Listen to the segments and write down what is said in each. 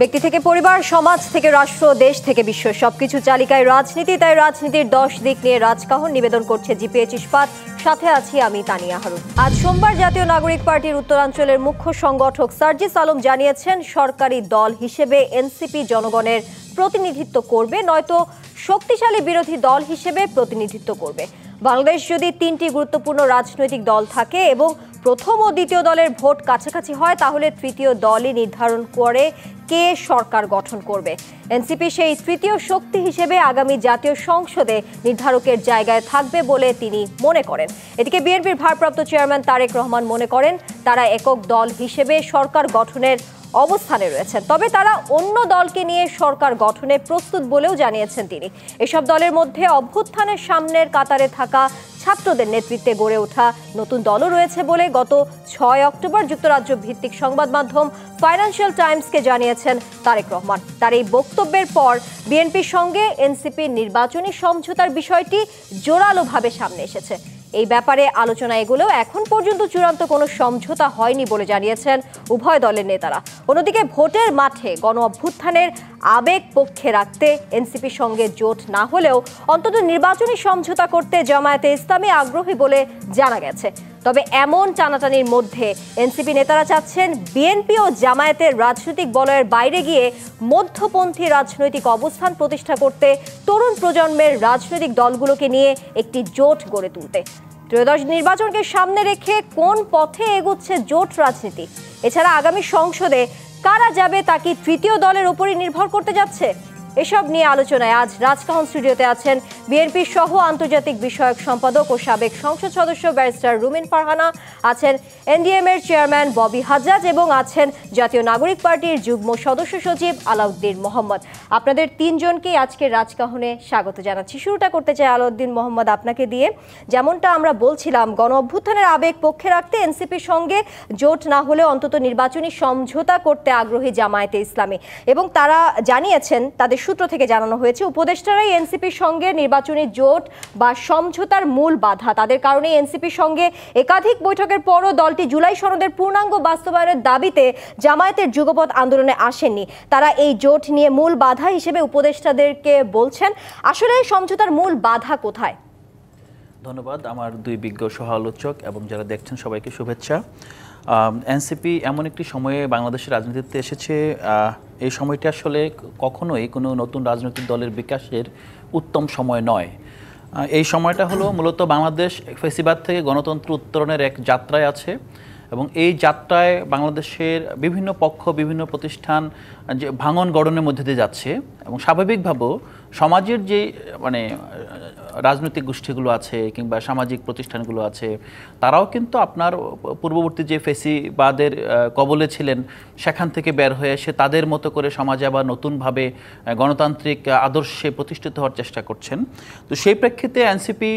ব্যক্তি থেকে পরিবার, সমাজ থেকে রাষ্ট্র, দেশ থেকে বিশ্ব, সবকিছু চালিকায় রাজনীতি। তাই রাজনীতির 10 দিক নিয়ে রাজকাহন নিবেদন করছে জিপিএইচ ইস্পাত। সাথে আছি আমি তানিয়া হারুন। আজ সোমবার জাতীয় নাগরিক পার্টির উত্তরাঞ্চলের মুখ্য সংগঠক সার্জিস আলম জানিয়েছেন, সরকারি দল হিসেবে এনসিপি জনগণের প্রতিনিধিত্ব করবে, নয়তো শক্তিশালী বিরোধী দল হিসেবে প্রতিনিধিত্ব করবে। বাংলাদেশ যদি 3টি গুরুত্বপূর্ণ রাজনৈতিক দল থাকে এবং প্রথম ও দ্বিতীয় দলের ভোট কাছাকাছি হয়, তাহলে তৃতীয় দলই নির্ধারণ করে কে সরকার গঠন করবে। এনসিপি সেই তৃতীয় শক্তি হিসেবে আগামী জাতীয় সংসদে নির্ধারকের জায়গায় থাকবে বলে তিনি মনে করেন। এদিকে বিএনপির ভারপ্রাপ্ত চেয়ারম্যান তারেক রহমান মনে করেন, তারা একক দল হিসেবে সরকার গঠনের অবস্থানে রয়েছেন, তবে তারা অন্য দলকে নিয়ে সরকার গঠনে প্রস্তুত বলেও জানিয়েছেন তিনি। এসব দলের মধ্যে অভ্যুত্থানের সামনের কাতারে থাকা ছাত্রদের নেতৃত্বে গড়ে ওঠা নতুন দলও রয়েছে বলে গত 6 অক্টোবর যুক্তরাজ্য ভিত্তিক সংবাদ মাধ্যম ফাইন্যান্সিয়াল টাইমসকে জানিয়েছেন তারেক রহমান। তার এই বক্তব্যের পর বিএনপির সঙ্গে এনসিপির নির্বাচনী সমঝোতার বিষয়টি জোরালোভাবে সামনে এসেছে। এই ব্যাপারে আলোচনা এগুলো এখন পর্যন্ত চূড়ান্ত কোনো সমঝোতা হয়নি বলে জানিয়েছেন উভয় দলের নেতারা। অন্যদিকে ভোটের মাঠে গণ অভ্যুত্থানের আবেগ পক্ষে রাখতে এনসিপির সঙ্গে জোট না হলেও অন্তত নির্বাচনী সমঝোতা করতে জামায়াতে ইসলামী আগ্রহী বলে জানা গেছে। তবে এমন টানাটানির মধ্যে এনসিপি নেতারা চাচ্ছেন বিএনপি ও জামায়াতের রাজনৈতিক বলয়ের বাইরে গিয়ে মধ্যপন্থী রাজনৈতিক অবস্থান প্রতিষ্ঠা করতে তরুণ প্রজন্মের রাজনৈতিক দলগুলোকে নিয়ে একটি জোট গড়ে তুলতে। ত্রয়োদশ নির্বাচনকে সামনে রেখে কোন পথে এগোচ্ছে জোট রাজনীতি? এছাড়া আগামী সংসদে কারা যাবে তা কি তৃতীয় দলের উপরই নির্ভর করতে যাচ্ছে? এসব নিয়ে আলোচনায় আজ রাজকাহন স্টুডিওতে আছেন বিএনপির সহ আন্তর্জাতিক বিষয়ক সম্পাদক ও সাবেক সংসদ সদস্য ব্যারিস্টার রুমিন ফারহানা, আছেন এনডিএম এর চেয়ারম্যান ববি হাজ্জাজ এবং আছেন জাতীয় নাগরিক পার্টির যুগ্ম সদস্য সচিব আলাউদ্দিন মোহাম্মদ। আপনাদের তিনজনকেই আজকের রাজকাহনে স্বাগত জানাচ্ছি। শুরুটা করতে চাই আলাউদ্দিন মোহাম্মদ আপনাকে দিয়ে। যেমনটা আমরা বলছিলাম, গণ অভ্যুত্থানের আবেগ পক্ষে রাখতে এনসিপির সঙ্গে জোট না হলেও অন্তত নির্বাচনী সমঝোতা করতে আগ্রহী জামায়াতে ইসলামী, এবং তারা জানিয়েছেন, তাদের সূত্র থেকে জানানো হয়েছে, উপদেষ্টারাই এনসিপির সঙ্গে নির্বাচনী জোট বা সমঝোতার মূল বাধা। তাদের কারণে এনসিপির সঙ্গে একাধিক বৈঠকের পরও দলটি জুলাই সনদের পূর্ণাঙ্গ বাস্তবায়নের দাবিতে জামায়াতের যুগপৎ আন্দোলনে আসেননি। তারা এই জোট নিয়ে মূল বাধা হিসেবে উপদেষ্টাদেরকে বলছেন। আসলে সমঝোতার মূল বাধা কোথায়? ধন্যবাদ আমার দুই বিজ্ঞ সহ আলোচক এবং যারা দেখছেন সবাইকে শুভেচ্ছা। এনসিপি এমন একটি সময়ে বাংলাদেশের রাজনীতিতে এসেছে, এই সময়টি আসলে কখনোই কোনো নতুন রাজনৈতিক দলের বিকাশের উত্তম সময় নয়। এই সময়টা হলো মূলত বাংলাদেশ ফেসিবাদ থেকে গণতন্ত্র উত্তরণের এক যাত্রায় আছে, এবং এই যাত্রায় বাংলাদেশের বিভিন্ন পক্ষ, বিভিন্ন প্রতিষ্ঠান যে ভাঙন গড়নের মধ্যে দিয়ে যাচ্ছে, এবং স্বাভাবিকভাবেও সমাজের যে রাজনৈতিক গোষ্ঠীগুলো আছে কিংবা সামাজিক প্রতিষ্ঠানগুলো আছে, তারাও কিন্তু আপনার পূর্ববর্তী যে ফেসিবাদের কবলে ছিলেন সেখান থেকে বের হয়ে এসে তাদের মতো করে সমাজে আবার নতুনভাবে গণতান্ত্রিক আদর্শে প্রতিষ্ঠিত হওয়ার চেষ্টা করছেন। তো সেই প্রেক্ষিতে এনসিপি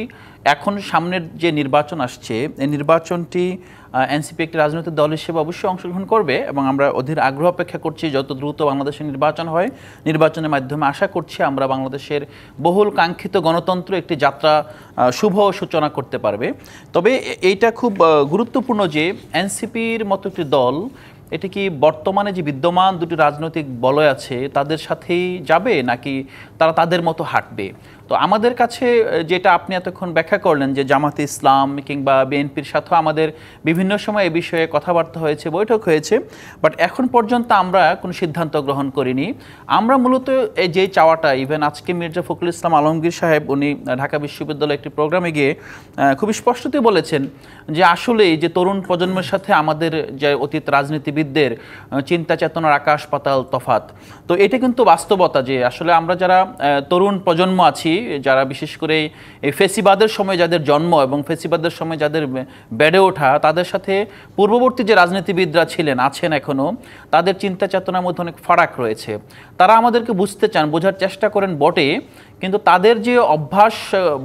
এখন সামনের যে নির্বাচন আসছে, এই নির্বাচনটি এনসিপি একটি রাজনৈতিক দল হিসেবে অবশ্যই অংশগ্রহণ করবে, এবং আমরা অধীর আগ্রহ অপেক্ষা করছি যত দ্রুত বাংলাদেশের নির্বাচন হয়। নির্বাচনের মাধ্যমে আশা করছি আমরা বাংলাদেশের বহুল কাঙ্ক্ষিত গণতন্ত্র একটি যাত্রা শুভ সূচনা করতে পারবে। তবে এইটা খুব গুরুত্বপূর্ণ যে এনসিপির মতো একটি দল, এটি কি বর্তমানে যে বিদ্যমান দুটি রাজনৈতিক বলয় আছে তাদের সাথেই যাবে, নাকি তারা তাদের মতো হাঁটবে? তো আমাদের কাছে যেটা আপনি এতক্ষণ ব্যাখ্যা করলেন যে জামাতে ইসলাম কিংবা বিএনপির সাথেও আমাদের বিভিন্ন সময় এ বিষয়ে কথাবার্তা হয়েছে, বৈঠক হয়েছে, বাট এখন পর্যন্ত আমরা কোনো সিদ্ধান্ত গ্রহণ করিনি। আমরা মূলত এই যে চাওয়াটা, ইভেন আজকে মির্জা ফখরুল ইসলাম আলমগীর সাহেব উনি ঢাকা বিশ্ববিদ্যালয়ে একটি প্রোগ্রামে গিয়ে খুবই স্পষ্টতই বলেছেন যে আসলে এই যে তরুণ প্রজন্মের সাথে আমাদের যে অতীত রাজনীতিবিদদের চিন্তা চেতনার আকাশ পাতাল তফাত। তো এটা কিন্তু বাস্তবতা যে আসলে আমরা যারা তরুণ প্রজন্ম আছি, যারা বিশেষ করে এই ফেসিবাদের সময় যাদের জন্ম এবং ফেসিবাদের সময় যাদের বেড়ে ওঠা, তাদের সাথে পূর্ববর্তী যে রাজনীতিবিদরা ছিলেন, আছেন এখনও, তাদের চিন্তা চেতনার মধ্যে অনেক ফারাক রয়েছে। তারা আমাদেরকে বুঝতে চান, বোঝার চেষ্টা করেন বটে, কিন্তু তাদের যে অভ্যাস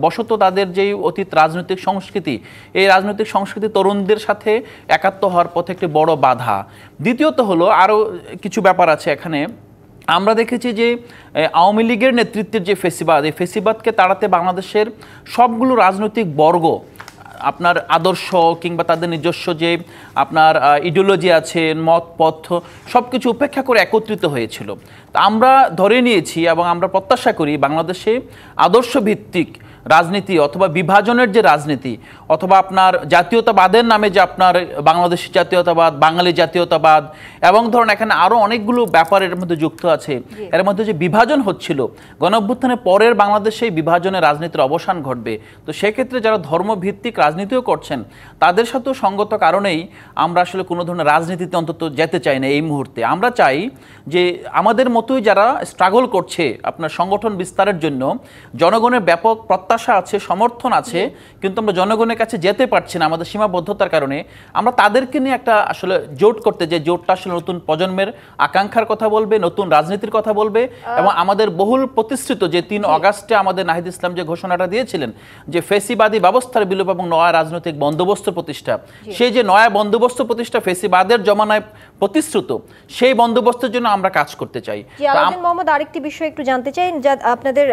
বশত তাদের যে অতীত রাজনৈতিক সংস্কৃতি, এই রাজনৈতিক সংস্কৃতি তরুণদের সাথে একাত্ম হওয়ার পথে একটি বড় বাধা। দ্বিতীয়ত হলো আরও কিছু ব্যাপার আছে এখানে। আমরা দেখেছি যে আওয়ামী লীগের নেতৃত্বের যে ফেসিবাদ, এই ফেসিবাদকে তাড়াতে বাংলাদেশের সবগুলো রাজনৈতিক বর্গ আপনার আদর্শ কিংবা তাদের নিজস্ব যে আপনার ইডিওলজি আছে, মত পথ সব কিছু উপেক্ষা করে একত্রিত হয়েছিল। তা আমরা ধরে নিয়েছি এবং আমরা প্রত্যাশা করি বাংলাদেশে আদর্শ ভিত্তিক রাজনীতি অথবা বিভাজনের যে রাজনীতি অথবা আপনার জাতীয়তাবাদের নামে যে আপনার বাংলাদেশি জাতীয়তাবাদ, বাঙালি জাতীয়তাবাদ এবং ধরুন এখানে আরও অনেকগুলো ব্যাপার এর মধ্যে যুক্ত আছে, এর মধ্যে যে বিভাজন হচ্ছিল গণঅভ্যুত্থানের পরের বাংলাদেশে বিভাজনের রাজনীতির অবসান ঘটবে। তো সেক্ষেত্রে যারা ধর্মভিত্তিক রাজনীতিও করছেন তাদের সাথেও সঙ্গত কারণেই আমরা আসলে কোনো ধরনের রাজনীতিতে অন্তত যেতে চাই না এই মুহূর্তে। আমরা চাই যে আমাদের মতোই যারা স্ট্রাগল করছে আপনার সংগঠন বিস্তারের জন্য, জনগণের ব্যাপক প্রত্যাশা আছে, সমর্থন আছে, কিন্তু আমরা জনগণের কাছে যেতে পারছি না আমাদের সীমাবদ্ধতার কারণে। আমরা তাদেরকে নিয়ে একটা আসলে জোট করতে, যে জোটটা আসলে নতুন প্রজন্মের আকাঙ্ক্ষার কথা বলবে, নতুন রাজনীতির কথা বলবে এবং আমাদের বহুল প্রতিশ্রুত যে 3 অগাস্টে আমাদের নাহিদ ইসলাম যে ঘোষণাটা দিয়েছিলেন যে ফেসিবাদী ব্যবস্থার বিলোপ এবং নয়া রাজনৈতিক বন্দোবস্ত প্রতিষ্ঠা, সেই যে নয়া বন্দোবস্ত প্রতিষ্ঠা ফেসিবাদের জমানায় প্রতিশ্রুত, সেই বন্দোবস্তের জন্য আমরা কাজ করতে চাই। মোহাম্মদ, আরেকটি বিষয় একটু জানতে চাই, যা আপনাদের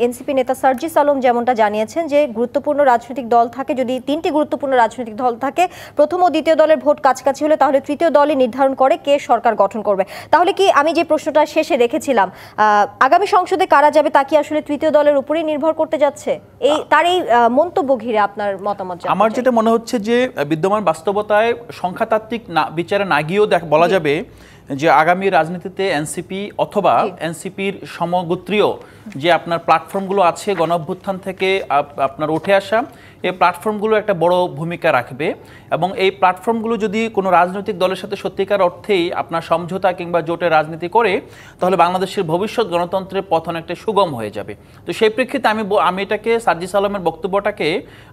এনসিপি নেতা সার্জিস আলম যেমনটা জানিয়েছেন যে গুরুত্বপূর্ণ রাজনৈতিক দল থাকে, যদি 3টি গুরুত্বপূর্ণ রাজনৈতিক দল থাকে, প্রথম ও দ্বিতীয় দলের ভোট কাছাকাছি হলে তাহলে তৃতীয় দলই নির্ধারণ করে কে সরকার গঠন করবে। তাহলে কি আমি যে প্রশ্নটা শেষে রেখেছিলাম, আগামী সংসদে কারা যাবে তা কি আসলে তৃতীয় দলের উপরেই নির্ভর করতে যাচ্ছে? তার এই মন্তব্য ঘিরে আপনার মতামত? আমার যেটা মনে হচ্ছে যে বিদ্যমান বাস্তবতায় সংখ্যাতাত্ত্বিক বিচারে না গিয়েও বলা যাবে যে আগামী রাজনীতিতে এনসিপি অথবা এনসিপির সমগোত্রীয় যে আপনার প্ল্যাটফর্মগুলো আছে গণঅভ্যুত্থান থেকে আপনার উঠে আসা, এই প্ল্যাটফর্মগুলো একটা বড় ভূমিকা রাখবে এবং এই প্ল্যাটফর্মগুলো যদি কোনো রাজনৈতিক দলের সাথে সত্যিকার অর্থেই আপনার সমঝোতা কিংবা জোটের রাজনীতি করে তাহলে বাংলাদেশের ভবিষ্যৎ গণতন্ত্রের পথ অনেকটা সুগম হয়ে যাবে। তো সেই প্রেক্ষিতে আমি এটাকে সার্জিস আলমের বক্তব্যটাকে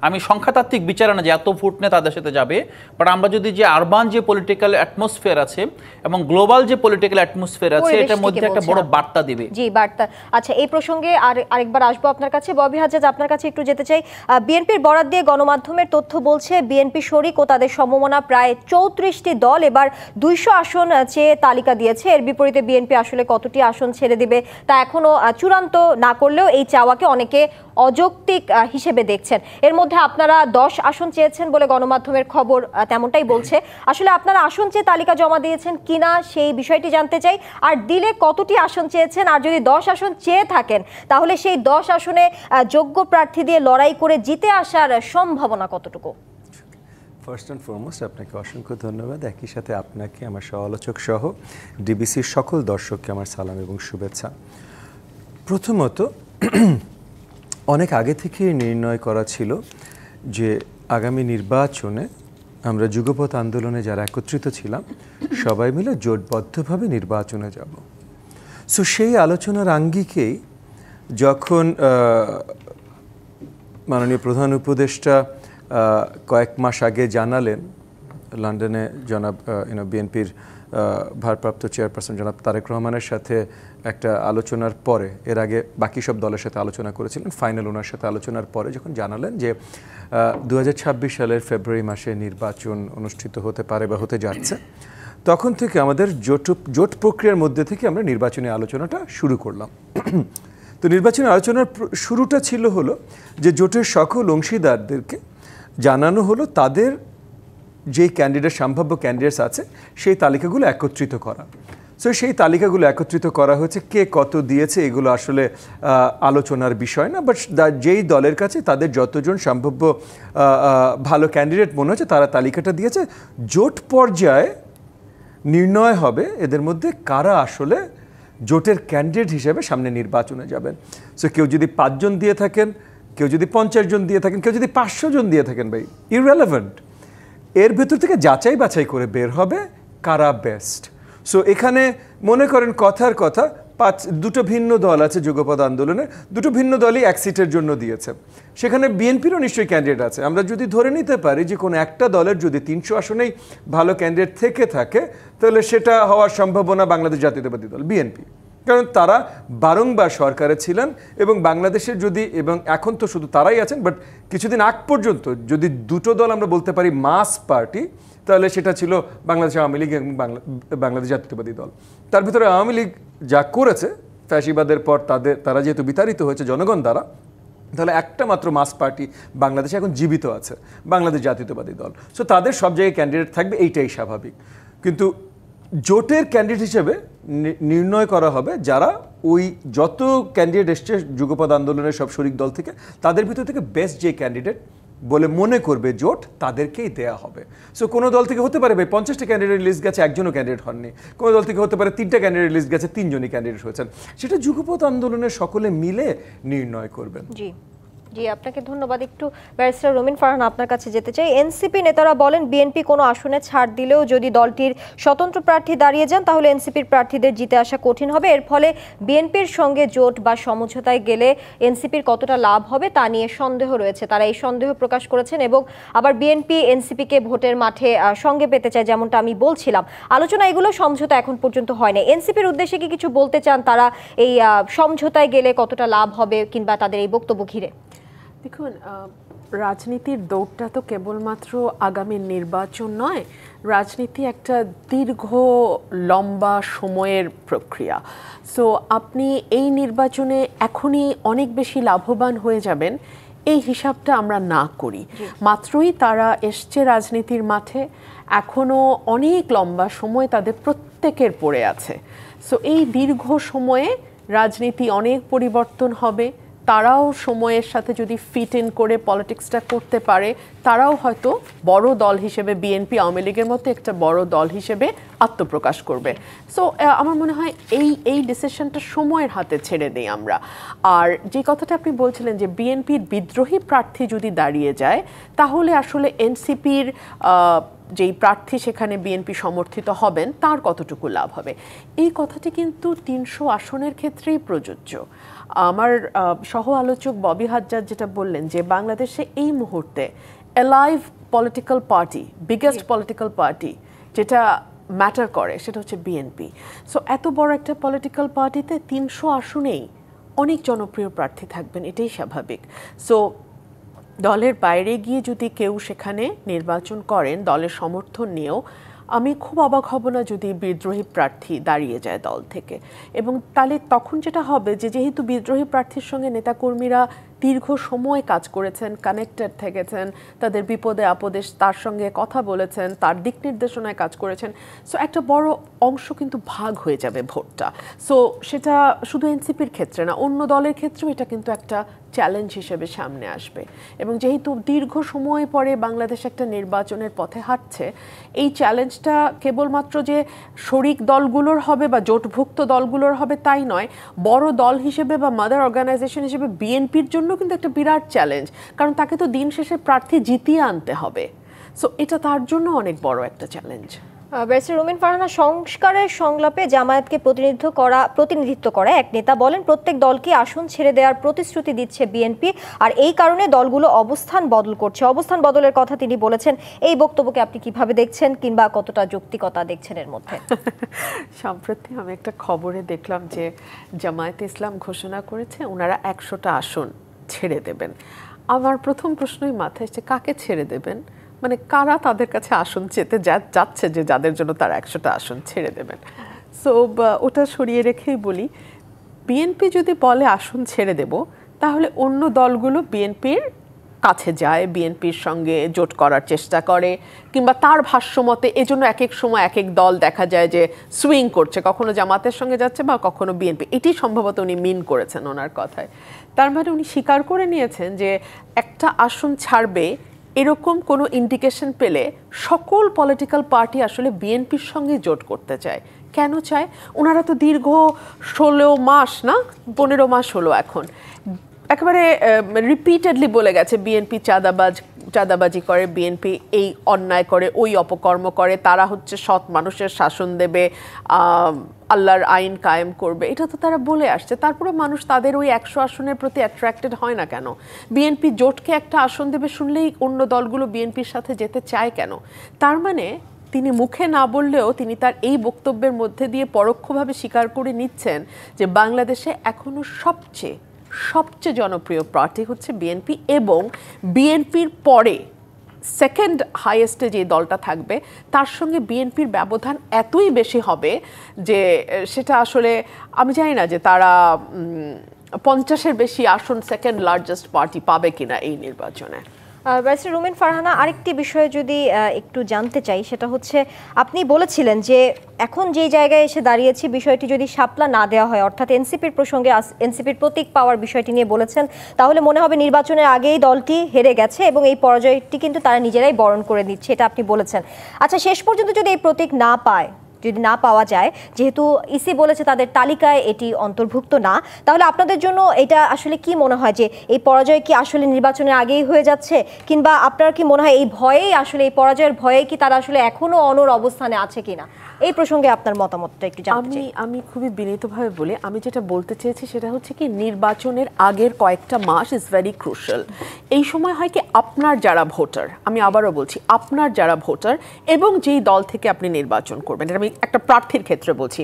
আমি সংখ্যাতাত্ত্বিক বিচারে না যে এত ফুট নিয়ে তাদের সাথে যাবে, বাট আমরা যদি যে আরবান যে পলিটিক্যাল অ্যাটমসফিয়ার আছে এবং গ্লোবাল যে পলিটিক্যাল অ্যাটমসফিয়ার আছে এটার মধ্যে একটা বড় বার্তা দিবে। জি, বার্তা। আচ্ছা, এই প্রসঙ্গে আরেকবার আসবো আপনার কাছে। ববি হাজ্জাজ, আপনার কাছে একটু যেতে চাই। বিএনপির বরাত দিয়ে গণমাধ্যমের তথ্য বলছে বিএনপি শরিক ও তাদের সমমনা প্রায় 34টি দল এবার 200 আসন চেয়ে তালিকা দিয়েছে। এর বিপরীতে বিএনপি আসলে কতটি আসন ছেড়ে দিবে তা এখনো চূড়ান্ত না করলেও এই চাওয়াকে অনেকে অযৌক্তিক হিসেবে দেখছেন। এর মধ্যে আপনারা 10 আসন চেয়েছেন বলে গণমাধ্যমের খবর তেমনটাই বলছে। আসলে আপনারা আসন চেয়ে তালিকা জমা দিয়েছেন কিনা সেই বিষয়টি জানতে চাই, আর দিলে কতটি আসন চেয়েছেন, আর যদি 10 আসন চেয়ে থাকেন তাহলে সেই 10 আসনে যোগ্য প্রার্থী দিয়ে লড়াই করে জিতে আসার সম্ভাবনা কতটুকু? ফার্স্ট অ্যান্ড ফরমোস্ট আপনাকে অসংখ্য ধন্যবাদ। একই সাথে আপনাকে, আমার সহ-আলোচক সহ ডিবিসির সকল দর্শককে আমার সালাম এবং শুভেচ্ছা। প্রথমত, অনেক আগে থেকে নির্ণয় করা ছিল যে আগামী নির্বাচনে আমরা যুগপৎ আন্দোলনে যারা একত্রিত ছিলাম সবাই মিলে জোটবদ্ধভাবে নির্বাচনে যাব। সো সেই আলোচনার আঙ্গিকেই যখন মাননীয় প্রধান উপদেষ্টা কয়েক মাস আগে জানালেন লন্ডনে জনাব বিএনপির ভারপ্রাপ্ত চেয়ারপারসন জনাব তারেক রহমানের সাথে একটা আলোচনার পরে, এর আগে বাকি সব দলের সাথে আলোচনা করেছিলেন, ফাইনাল ওনার সাথে আলোচনার পরে যখন জানালেন যে 2026 সালের ফেব্রুয়ারি মাসে নির্বাচন অনুষ্ঠিত হতে পারে বা হতে যাচ্ছে, তখন থেকে আমাদের জোট প্রক্রিয়ার মধ্যে থেকে আমরা নির্বাচনী আলোচনাটা শুরু করলাম। তো নির্বাচনী আলোচনার শুরুটা ছিল হলো যে জোটের সকল অংশীদারদেরকে জানানো হলো তাদের যে ক্যান্ডিডেট, সম্ভাব্য ক্যান্ডিডেটস আছে সেই তালিকাগুলো একত্রিত করা। সো সেই তালিকাগুলো একত্রিত করা হয়েছে, কে কত দিয়েছে এগুলো আসলে আলোচনার বিষয় না, বাট যেই দলের কাছে তাদের যতজন সম্ভাব্য ভালো ক্যান্ডিডেট মনে হচ্ছে তারা তালিকাটা দিয়েছে। জোট পর্যায়ে নির্ণয় হবে এদের মধ্যে কারা আসলে জোটের ক্যান্ডিডেট হিসেবে সামনে নির্বাচনে যাবেন। সো কেউ যদি 5 জন দিয়ে থাকেন, কেউ যদি 50 জন দিয়ে থাকেন, কেউ যদি 500 জন দিয়ে থাকেন, ভাই ইররেলেভেন্ট, এর ভেতর থেকে যাচাই বাছাই করে বের হবে কারা বেস্ট। সো এখানে মনে করেন কথার কথা, দুটো ভিন্ন দল আছে যুগপৎ আন্দোলনে, দুটো ভিন্ন দলই এক সিটের জন্য দিয়েছে, সেখানে বিএনপিরও নিশ্চয়ই ক্যান্ডিডেট আছে। আমরা যদি ধরে নিতে পারি যে কোনো একটা দলের যদি 300 আসনেই ভালো ক্যান্ডিডেট থেকে থাকে তাহলে সেটা হওয়ার সম্ভাবনা বাংলাদেশ জাতীয়তাবাদী দল বিএনপি, কারণ তারা বারংবার সরকারে ছিলেন এবং বাংলাদেশের যদি, এবং এখন তো শুধু তারাই আছেন, বাট কিছুদিন আগ পর্যন্ত যদি দুটো দল আমরা বলতে পারি মাস পার্টি, তাহলে সেটা ছিল বাংলাদেশ আওয়ামী লীগ এবং বাংলাদেশ জাতীয়তাবাদী দল। তার ভিতরে আওয়ামী লীগ যা করেছে ফ্যাসিবাদের পর তারা যেহেতু বিতাড়িত হয়েছে জনগণ দ্বারা, তাহলে একটা মাত্র মাস পার্টি বাংলাদেশে এখন জীবিত আছে, বাংলাদেশ জাতীয়তাবাদী দল। সো তাদের সব জায়গায় ক্যান্ডিডেট থাকবে, এইটাই স্বাভাবিক। কিন্তু জোটের ক্যান্ডিডেট হিসেবে নির্ণয় করা হবে যারা ওই যত ক্যান্ডিডেট এসছে যুগপৎ আন্দোলনের সব শরিক দল থেকে, তাদের ভিতর থেকে বেস্ট যে ক্যান্ডিডেট বলে মনে করবে জোট, তাদেরকেই দেয়া হবে। সো কোনো দল থেকে হতে পারে ভাই 50টা ক্যান্ডিডেট লিস্ট গেছে, একজনও ক্যান্ডিডেট হননি। কোনো দল থেকে হতে পারে 3টা ক্যান্ডিডেট লিস্ট গেছে, 3জনই ক্যান্ডিডেট হয়েছেন। সেটা যুগপৎ আন্দোলনের সকলে মিলে নির্ণয় করবেন। জি জি, আপনাকে ধন্যবাদ। একটু ব্যারিস্টার রুমিন ফারহান আপনার কাছে যেতে চাই। এনসিপি নেতারা বলেন বিএনপি কোনো আসনে ছাড় দিলেও যদি দলটির স্বতন্ত্র প্রার্থী দাঁড়িয়ে যান তাহলে এনসিপির প্রার্থীদের জিতে আসা কঠিন হবে। এর ফলে বিএনপির সঙ্গে জোট বা সমঝোতায় গেলে এনসিপির কতটা লাভ হবে তা নিয়ে সন্দেহ রয়েছে। তারা এই সন্দেহ প্রকাশ করেছেন এবং আবার বিএনপি এনসিপিকে ভোটের মাঠে সঙ্গে পেতে চায়, যেমনটা আমি বলছিলাম। আলোচনা এগুলো সমঝোতা এখন পর্যন্ত হয় না। এনসিপির উদ্দেশ্যে কি কিছু বলতে চান তারা এই সমঝোতায় গেলে কতটা লাভ হবে কিংবা তাদের এই বক্তব্য ঘিরে? দেখুন, রাজনীতির দৌড়টা তো কেবলমাত্র আগামী নির্বাচন নয়, রাজনীতি একটা দীর্ঘ লম্বা সময়ের প্রক্রিয়া। সো আপনি এই নির্বাচনে এখনই অনেক বেশি লাভবান হয়ে যাবেন এই হিসাবটা আমরা না করি। মাত্রই তারা এসছে রাজনীতির মাঠে, এখনও অনেক লম্বা সময় তাদের প্রত্যেকের পড়ে আছে। সো এই দীর্ঘ সময়ে রাজনীতি অনেক পরিবর্তন হবে। তারাও সময়ের সাথে যদি ফিট ইন করে পলিটিক্সটা করতে পারে, তারাও হয়তো বড় দল হিসেবে বিএনপি আওয়ামী লীগের মতো একটা বড় দল হিসেবে আত্মপ্রকাশ করবে। সো আমার মনে হয় এই ডিসিশনটা সময়ের হাতে ছেড়ে দিই আমরা। আর যে কথাটা আপনি বলছিলেন যে বিএনপির বিদ্রোহী প্রার্থী যদি দাঁড়িয়ে যায় তাহলে আসলে এনসিপির যেই প্রার্থী সেখানে বিএনপি সমর্থিত হবেন তার কতটুকু লাভ হবে, এই কথাটি কিন্তু 300 আসনের ক্ষেত্রেই প্রযোজ্য। আমার সহ আলোচক ববি হাজ্জাজ যেটা বললেন যে বাংলাদেশে এই মুহূর্তে alive political party, biggest political party যেটা ম্যাটার করে সেটা হচ্ছে বিএনপি। সো এত বড় একটা পলিটিক্যাল পার্টিতে 300 আসনেই অনেক জনপ্রিয় প্রার্থী থাকবেন, এটাই স্বাভাবিক। সো দলের বাইরে গিয়ে যদি কেউ সেখানে নির্বাচন করেন দলের সমর্থন নিয়েও, আমি খুব অবাক হব না যদি বিদ্রোহী প্রার্থী দাঁড়িয়ে যায় দল থেকে। এবং তাহলে তখন যেটা হবে যে যেহেতু বিদ্রোহী প্রার্থীর সঙ্গে নেতাকর্মীরা দীর্ঘ সময় কাজ করেছেন, কানেক্টেড থেকেছেন, তাদের বিপদে আপদে তার সঙ্গে কথা বলেছেন, তার দিক নির্দেশনায় কাজ করেছেন, সো একটা বড় অংশ কিন্তু ভাগ হয়ে যাবে ভোটটা। সো সেটা শুধু এনসিপির ক্ষেত্রে না, অন্য দলের ক্ষেত্রেও এটা কিন্তু একটা চ্যালেঞ্জ হিসেবে সামনে আসবে। এবং যেহেতু দীর্ঘ সময় পরে বাংলাদেশ একটা নির্বাচনের পথে হাঁটছে, এই চ্যালেঞ্জটা কেবলমাত্র যে শরিক দলগুলোর হবে বা জোটভুক্ত দলগুলোর হবে তাই নয়, বড় দল হিসেবে বা মাদার অর্গানাইজেশন হিসেবে বিএনপির জন্য কিন্তু একটা বিরাট চ্যালেঞ্জ, কারণ তাকে তো দিন শেষে প্রার্থী জিতিয়ে আনতে হবে। সো এটা তার জন্য অনেক বড় একটা চ্যালেঞ্জ। ব্যারিস্টার রুমিন ফারহানা, সংস্কারের সংলাপে জামায়াতকে প্রতিনিধিত্ব করা এক নেতা বলেন প্রত্যেক দলকে আসন ছেড়ে দেওয়ার প্রতিশ্রুতি দিচ্ছে বিএনপি, আর এই কারণে দলগুলো অবস্থান বদল করছে। অবস্থান বদলের কথা তিনি বলেছেন। এই বক্তব্যকে আপনি কিভাবে দেখছেন কিংবা কতটা যৌক্তিকতা দেখছেন এর মধ্যে? সম্প্রতি আমি একটা খবরে দেখলাম যে জামায়াতে ইসলাম ঘোষণা করেছে ওনারা 100টা আসন ছেড়ে দেবেন। আমার প্রথম প্রশ্নই মাথায় এসেছে, কাকে ছেড়ে দেবেন? মানে কারা তাদের কাছে আসন চেতে যাচ্ছে যে যাদের জন্য তারা 100টা আসন ছেড়ে দেবেন? সো ওটা সরিয়ে রেখেই বলি, বিএনপি যদি বলে আসন ছেড়ে দেব, তাহলে অন্য দলগুলো বিএনপির কাছে যায়, বিএনপির সঙ্গে জোট করার চেষ্টা করে, কিংবা তার ভাষ্যমতে এজন্য এক এক সময় এক এক দল দেখা যায় যে সুইং করছে, কখনো জামাতের সঙ্গে যাচ্ছে বা কখনো বিএনপি। এটি সম্ভবত উনি মিন করেছেন ওনার কথায়। তার মানে উনি স্বীকার করে নিয়েছেন যে একটা আসন ছাড়বে এরকম কোনো ইন্ডিকেশন পেলে সকল পলিটিক্যাল পার্টি আসলে বিএনপির সঙ্গে জোট করতে চায়। কেন চায়? ওনারা তো দীর্ঘ 16 মাস না 15 মাস হলো এখন একেবারে রিপিটেডলি বলে গেছে বিএনপি চাঁদাবাজি করে, বিএনপি এই অন্যায় করে, ওই অপকর্ম করে, তারা হচ্ছে সৎ মানুষের শাসন দেবে, আল্লাহর আইন কায়েম করবে, এটা তো তারা বলে আসছে। তারপরে মানুষ তাদের ওই 100 আসনের প্রতি অ্যাট্রাক্টেড হয় না কেন? বিএনপি জোটকে একটা আসন দেবে শুনলেই অন্য দলগুলো বিএনপির সাথে যেতে চায় কেন? তার মানে তিনি মুখে না বললেও তিনি তার এই বক্তব্যের মধ্যে দিয়ে পরোক্ষভাবে স্বীকার করে নিচ্ছেন যে বাংলাদেশে এখনো সবচেয়ে জনপ্রিয় পার্টি হচ্ছে বিএনপি, এবং বিএনপির পরে সেকেন্ড হাইয়েস্টে যে দলটা থাকবে তার সঙ্গে বিএনপির ব্যবধান এতই বেশি হবে যে সেটা আসলে আমি জানি না যে তারা 50-এর বেশি আসন সেকেন্ড লার্জেস্ট পার্টি পাবে কিনা এই নির্বাচনে। ব্যারিস্টার রুমিন ফারহানা, আরেকটি বিষয়ে যদি একটু জানতে চাই, সেটা হচ্ছে আপনি বলেছিলেন যে এখন যে জায়গায় এসে দাঁড়িয়েছি বিষয়টি যদি শাপলা না দেওয়া হয়, অর্থাৎ এনসিপির প্রসঙ্গে এনসিপির প্রতীক পাওয়ার বিষয়টি নিয়ে বলেছেন, তাহলে মনে হবে নির্বাচনের আগেই দলটি হেরে গেছে এবং এই পরাজয়টি কিন্তু তারা নিজেরাই বরণ করে নিচ্ছে, এটা আপনি বলেছেন। আচ্ছা, শেষ পর্যন্ত যদি এই প্রতীক না পায়, যদি না পাওয়া যায়, যেহেতু ইসি বলেছে তাদের তালিকায় এটি অন্তর্ভুক্ত না, তাহলে আপনাদের জন্য এটা আসলে কি মনে হয় যে এই পরাজয় কি আসলে নির্বাচনের আগেই হয়ে যাচ্ছে, কিংবা আপনার কি মনে হয় এই ভয়েই আসলে, এই পরাজয়ের ভয়ে কি তারা আসলে এখনো অনড় অবস্থানে আছে কিনা? এই প্রসঙ্গে আপনার মতামতটা একটু জানতে চাই। আমি খুবই বিনীতভাবে বলি, আমি যেটা বলতে চেয়েছি সেটা হচ্ছে কি নির্বাচনের আগের কয়েকটা মাস ইজ ভেরি ক্রুশাল। এই সময় হয় কি আপনার যারা ভোটার, আমি আবারও বলছি আপনার যারা ভোটার এবং যেই দল থেকে আপনি নির্বাচন করবেন, এটা আমি একটা প্রার্থীর ক্ষেত্রে বলছি,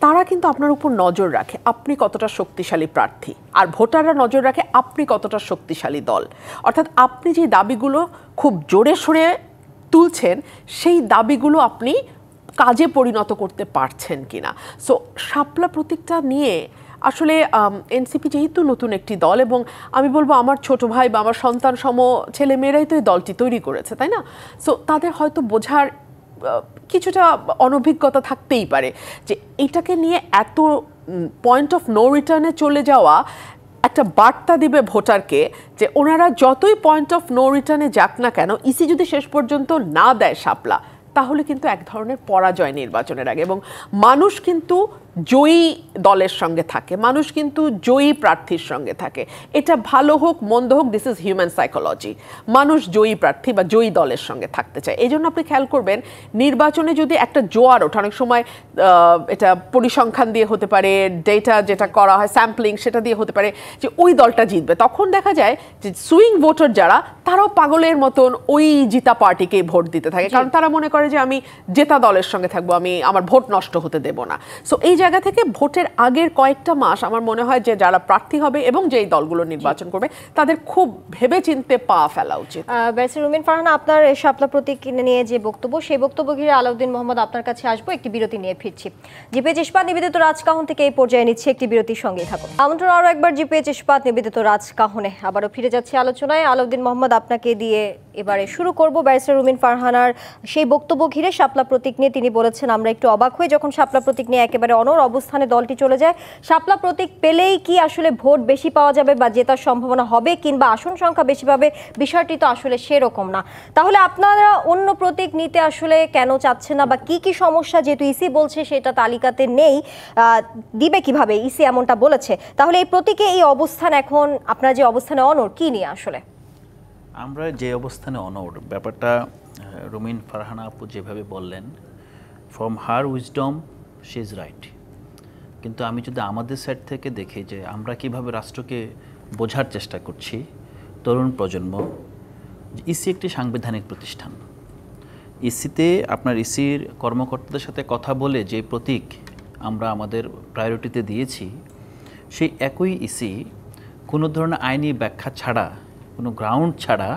তারা কিন্তু আপনার উপর নজর রাখে আপনি কতটা শক্তিশালী প্রার্থী, আর ভোটাররা নজর রাখে আপনি কতটা শক্তিশালী দল। অর্থাৎ আপনি যে দাবিগুলো খুব জোরে সোরে তুলছেন সেই দাবিগুলো আপনি কাজে পরিণত করতে পারছেন কিনা। সো শাপলা প্রতীকটা নিয়ে আসলে এনসিপি যেহেতু নতুন একটি দল, এবং আমি বলবো আমার ছোট ভাই বা আমার সন্তান সম ছেলে মেয়েরাই তো এই দলটি তৈরি করেছে, তাই না? সো তাদের হয়তো বোঝার কিছুটা অনভিজ্ঞতা থাকতেই পারে যে এটাকে নিয়ে এত পয়েন্ট অফ নো রিটার্নে চলে যাওয়া একটা বার্তা দিবে ভোটারকে যে ওনারা যতই পয়েন্ট অফ নো রিটার্নে যাক না কেন, ইসি যদি শেষ পর্যন্ত না দেয় শাপলা, তাহলে কিন্তু এক ধরনের পরাজয় নির্বাচনের আগে। এবং মানুষ কিন্তু জয়ী দলের সঙ্গে থাকে, মানুষ কিন্তু জয়ী প্রার্থীর সঙ্গে থাকে, এটা ভালো হোক মন্দ হোক, দিস ইজ হিউম্যান সাইকোলজি। মানুষ জয়ী প্রার্থী বা জয়ী দলের সঙ্গে থাকতে চায়। এই জন্য আপনি খেয়াল করবেন নির্বাচনে যদি একটা জোয়ার ওঠে, অনেক সময় এটা পরিসংখ্যান দিয়ে হতে পারে, ডেটা যেটা করা হয় স্যাম্পলিং সেটা দিয়ে হতে পারে যে ওই দলটা জিতবে, তখন দেখা যায় যে সুইং ভোটার যারা, তারাও পাগলের মতন ওই জিতা পার্টিকেই ভোট দিতে থাকে, কারণ তারা মনে করে যে আমি জেতা দলের সঙ্গে থাকবো, আমি আমার ভোট নষ্ট হতে দেব না। সো এই জায়গা থেকে ভোটের আগের কয়েকটা মাস আমার মনে হয় যে যারা প্রার্থী হবে এবং যেই দলগুলো নির্বাচন করবে তাদের খুব ভেবে চিন্তে পা ফেলা উচিত। ব্যারিস্টার রুমিন ফারহানা, আপনার শাপলা প্রতীক নিয়ে যে বক্তব্য, সেই বক্তব্য ঘিরে আলাউদ্দিন মোহাম্মদ আপনার কাছে আসবো, একটি বিরতি নিয়ে ফিরছি। জিপিএইচ ইস্পাত নিবেদিত রাজকাহন থেকে এই পর্যায়ে নিচ্ছে একটি বিরতির সঙ্গেই থাকুন। আমন্ত্রণ আরও একবার জিপিএইচ ইস্পাত নিবেদিত রাজকাহনে, আবারও ফিরে যাচ্ছি আলোচনায়। আলাউদ্দিন মোহাম্মদ, আপনাকে দিয়ে এবারে শুরু করব। ব্যারিস্টার রুমিন ফারহানার সেই বক্তব্য ঘিরে শাপলা প্রতীক নিয়ে তিনি বলেছেন, আমরা একটু অবাক হই যখন শাপলা প্রতীক নিয়ে একেবারে অনড় অবস্থানে দলটি চলে যায়। শাপলা প্রতীক পেলেই কি আসলে ভোট বেশি পাওয়া যাবে বা জেতার সম্ভাবনা হবে, কিংবা আসন সংখ্যা বেশি পাবে? বিষয়টি তো আসলে সেরকম না। তাহলে আপনারা অন্য প্রতীক নিতে আসলে কেন চাচ্ছেন না, বা কি কি সমস্যা, যেহেতু ইসি বলছে সেটা তালিকাতে নেই, দিবে কিভাবে? ইসি এমনটা বলেছে। তাহলে এই প্রতীকে এই অবস্থান, এখন আপনারা যে অবস্থানে অনড়, কি নিয়ে আসলে? আমরা যে অবস্থানে অনড়, ব্যাপারটা রুমিন ফারহানা আপু যেভাবে বললেন, from her wisdom she is right, কিন্তু আমি যদি আমাদের সাইড থেকে দেখি যে আমরা কিভাবে রাষ্ট্রকে বোঝার চেষ্টা করছি, তরুণ প্রজন্ম, ইসি একটি সাংবিধানিক প্রতিষ্ঠান। ইসিতে আপনার ইসির কর্মকর্তাদের সাথে কথা বলে যে প্রতীক আমরা আমাদের প্রায়োরিটিতে দিয়েছি, সেই একই ইসি কোনো ধরনের আইনি ব্যাখ্যা ছাড়া, কোনো গ্রাউন্ড ছাড়া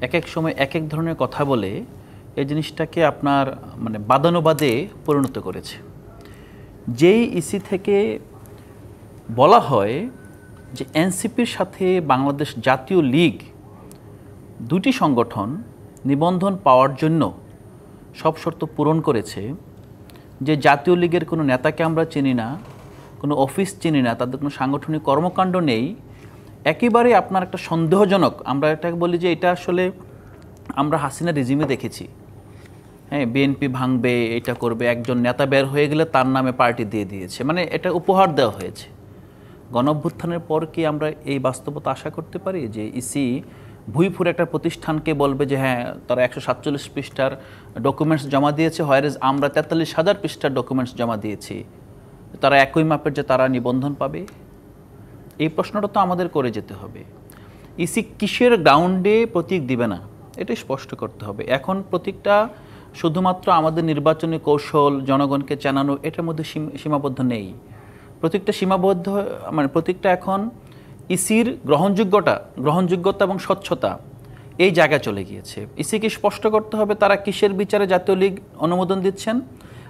এক এক সময় এক এক ধরনের কথা বলে এই জিনিসটাকে আপনার মানে বাদানুবাদে পরিণত করেছে। যেই ইসি থেকে বলা হয় যে এনসিপির সাথে বাংলাদেশ জাতীয় লীগ দুটি সংগঠন নিবন্ধন পাওয়ার জন্য সব শর্ত পূরণ করেছে, যে জাতীয় লীগের কোনো নেতাকে আমরা চিনি না, কোনো অফিস চিনি না, তাদের কোনো সাংগঠনিক কর্মকাণ্ড নেই, একেবারে আপনার একটা সন্দেহজনক, আমরা এটাকে বলি যে এটা আসলে আমরা হাসিনা রেজিমে দেখেছি, হ্যাঁ, বিএনপি ভাঙবে, এটা করবে, একজন নেতা বের হয়ে গেলে তার নামে পার্টি দিয়ে দিয়েছে, মানে এটা উপহার দেওয়া হয়েছে। গণঅভ্যুত্থানের পর কি আমরা এই বাস্তবতা আশা করতে পারি যে ইসি ভুইফুর একটা প্রতিষ্ঠানকে বলবে যে হ্যাঁ তারা 147 পৃষ্ঠার ডকুমেন্টস জমা দিয়েছে, হয়রেজ আমরা 43,000 পৃষ্ঠার ডকুমেন্টস জমা দিয়েছি, তারা একই মাপের যে তারা নিবন্ধন পাবে? এই প্রশ্নটা তো আমাদের করে যেতে হবে। ইসি কিসের গ্রাউন্ডে প্রতীক দিবে না এটা স্পষ্ট করতে হবে। এখন প্রতীকটা শুধুমাত্র আমাদের নির্বাচনী কৌশল, জনগণকে জানানো, এটার মধ্যে সীমাবদ্ধ নেই। প্রতীকটা সীমাবদ্ধ, মানে প্রতীকটা এখন ইসির গ্রহণযোগ্যতা এবং স্বচ্ছতা এই জায়গায় চলে গিয়েছে। ইসিকে স্পষ্ট করতে হবে তারা কিসের বিচারে জাতীয় লীগ অনুমোদন দিচ্ছেন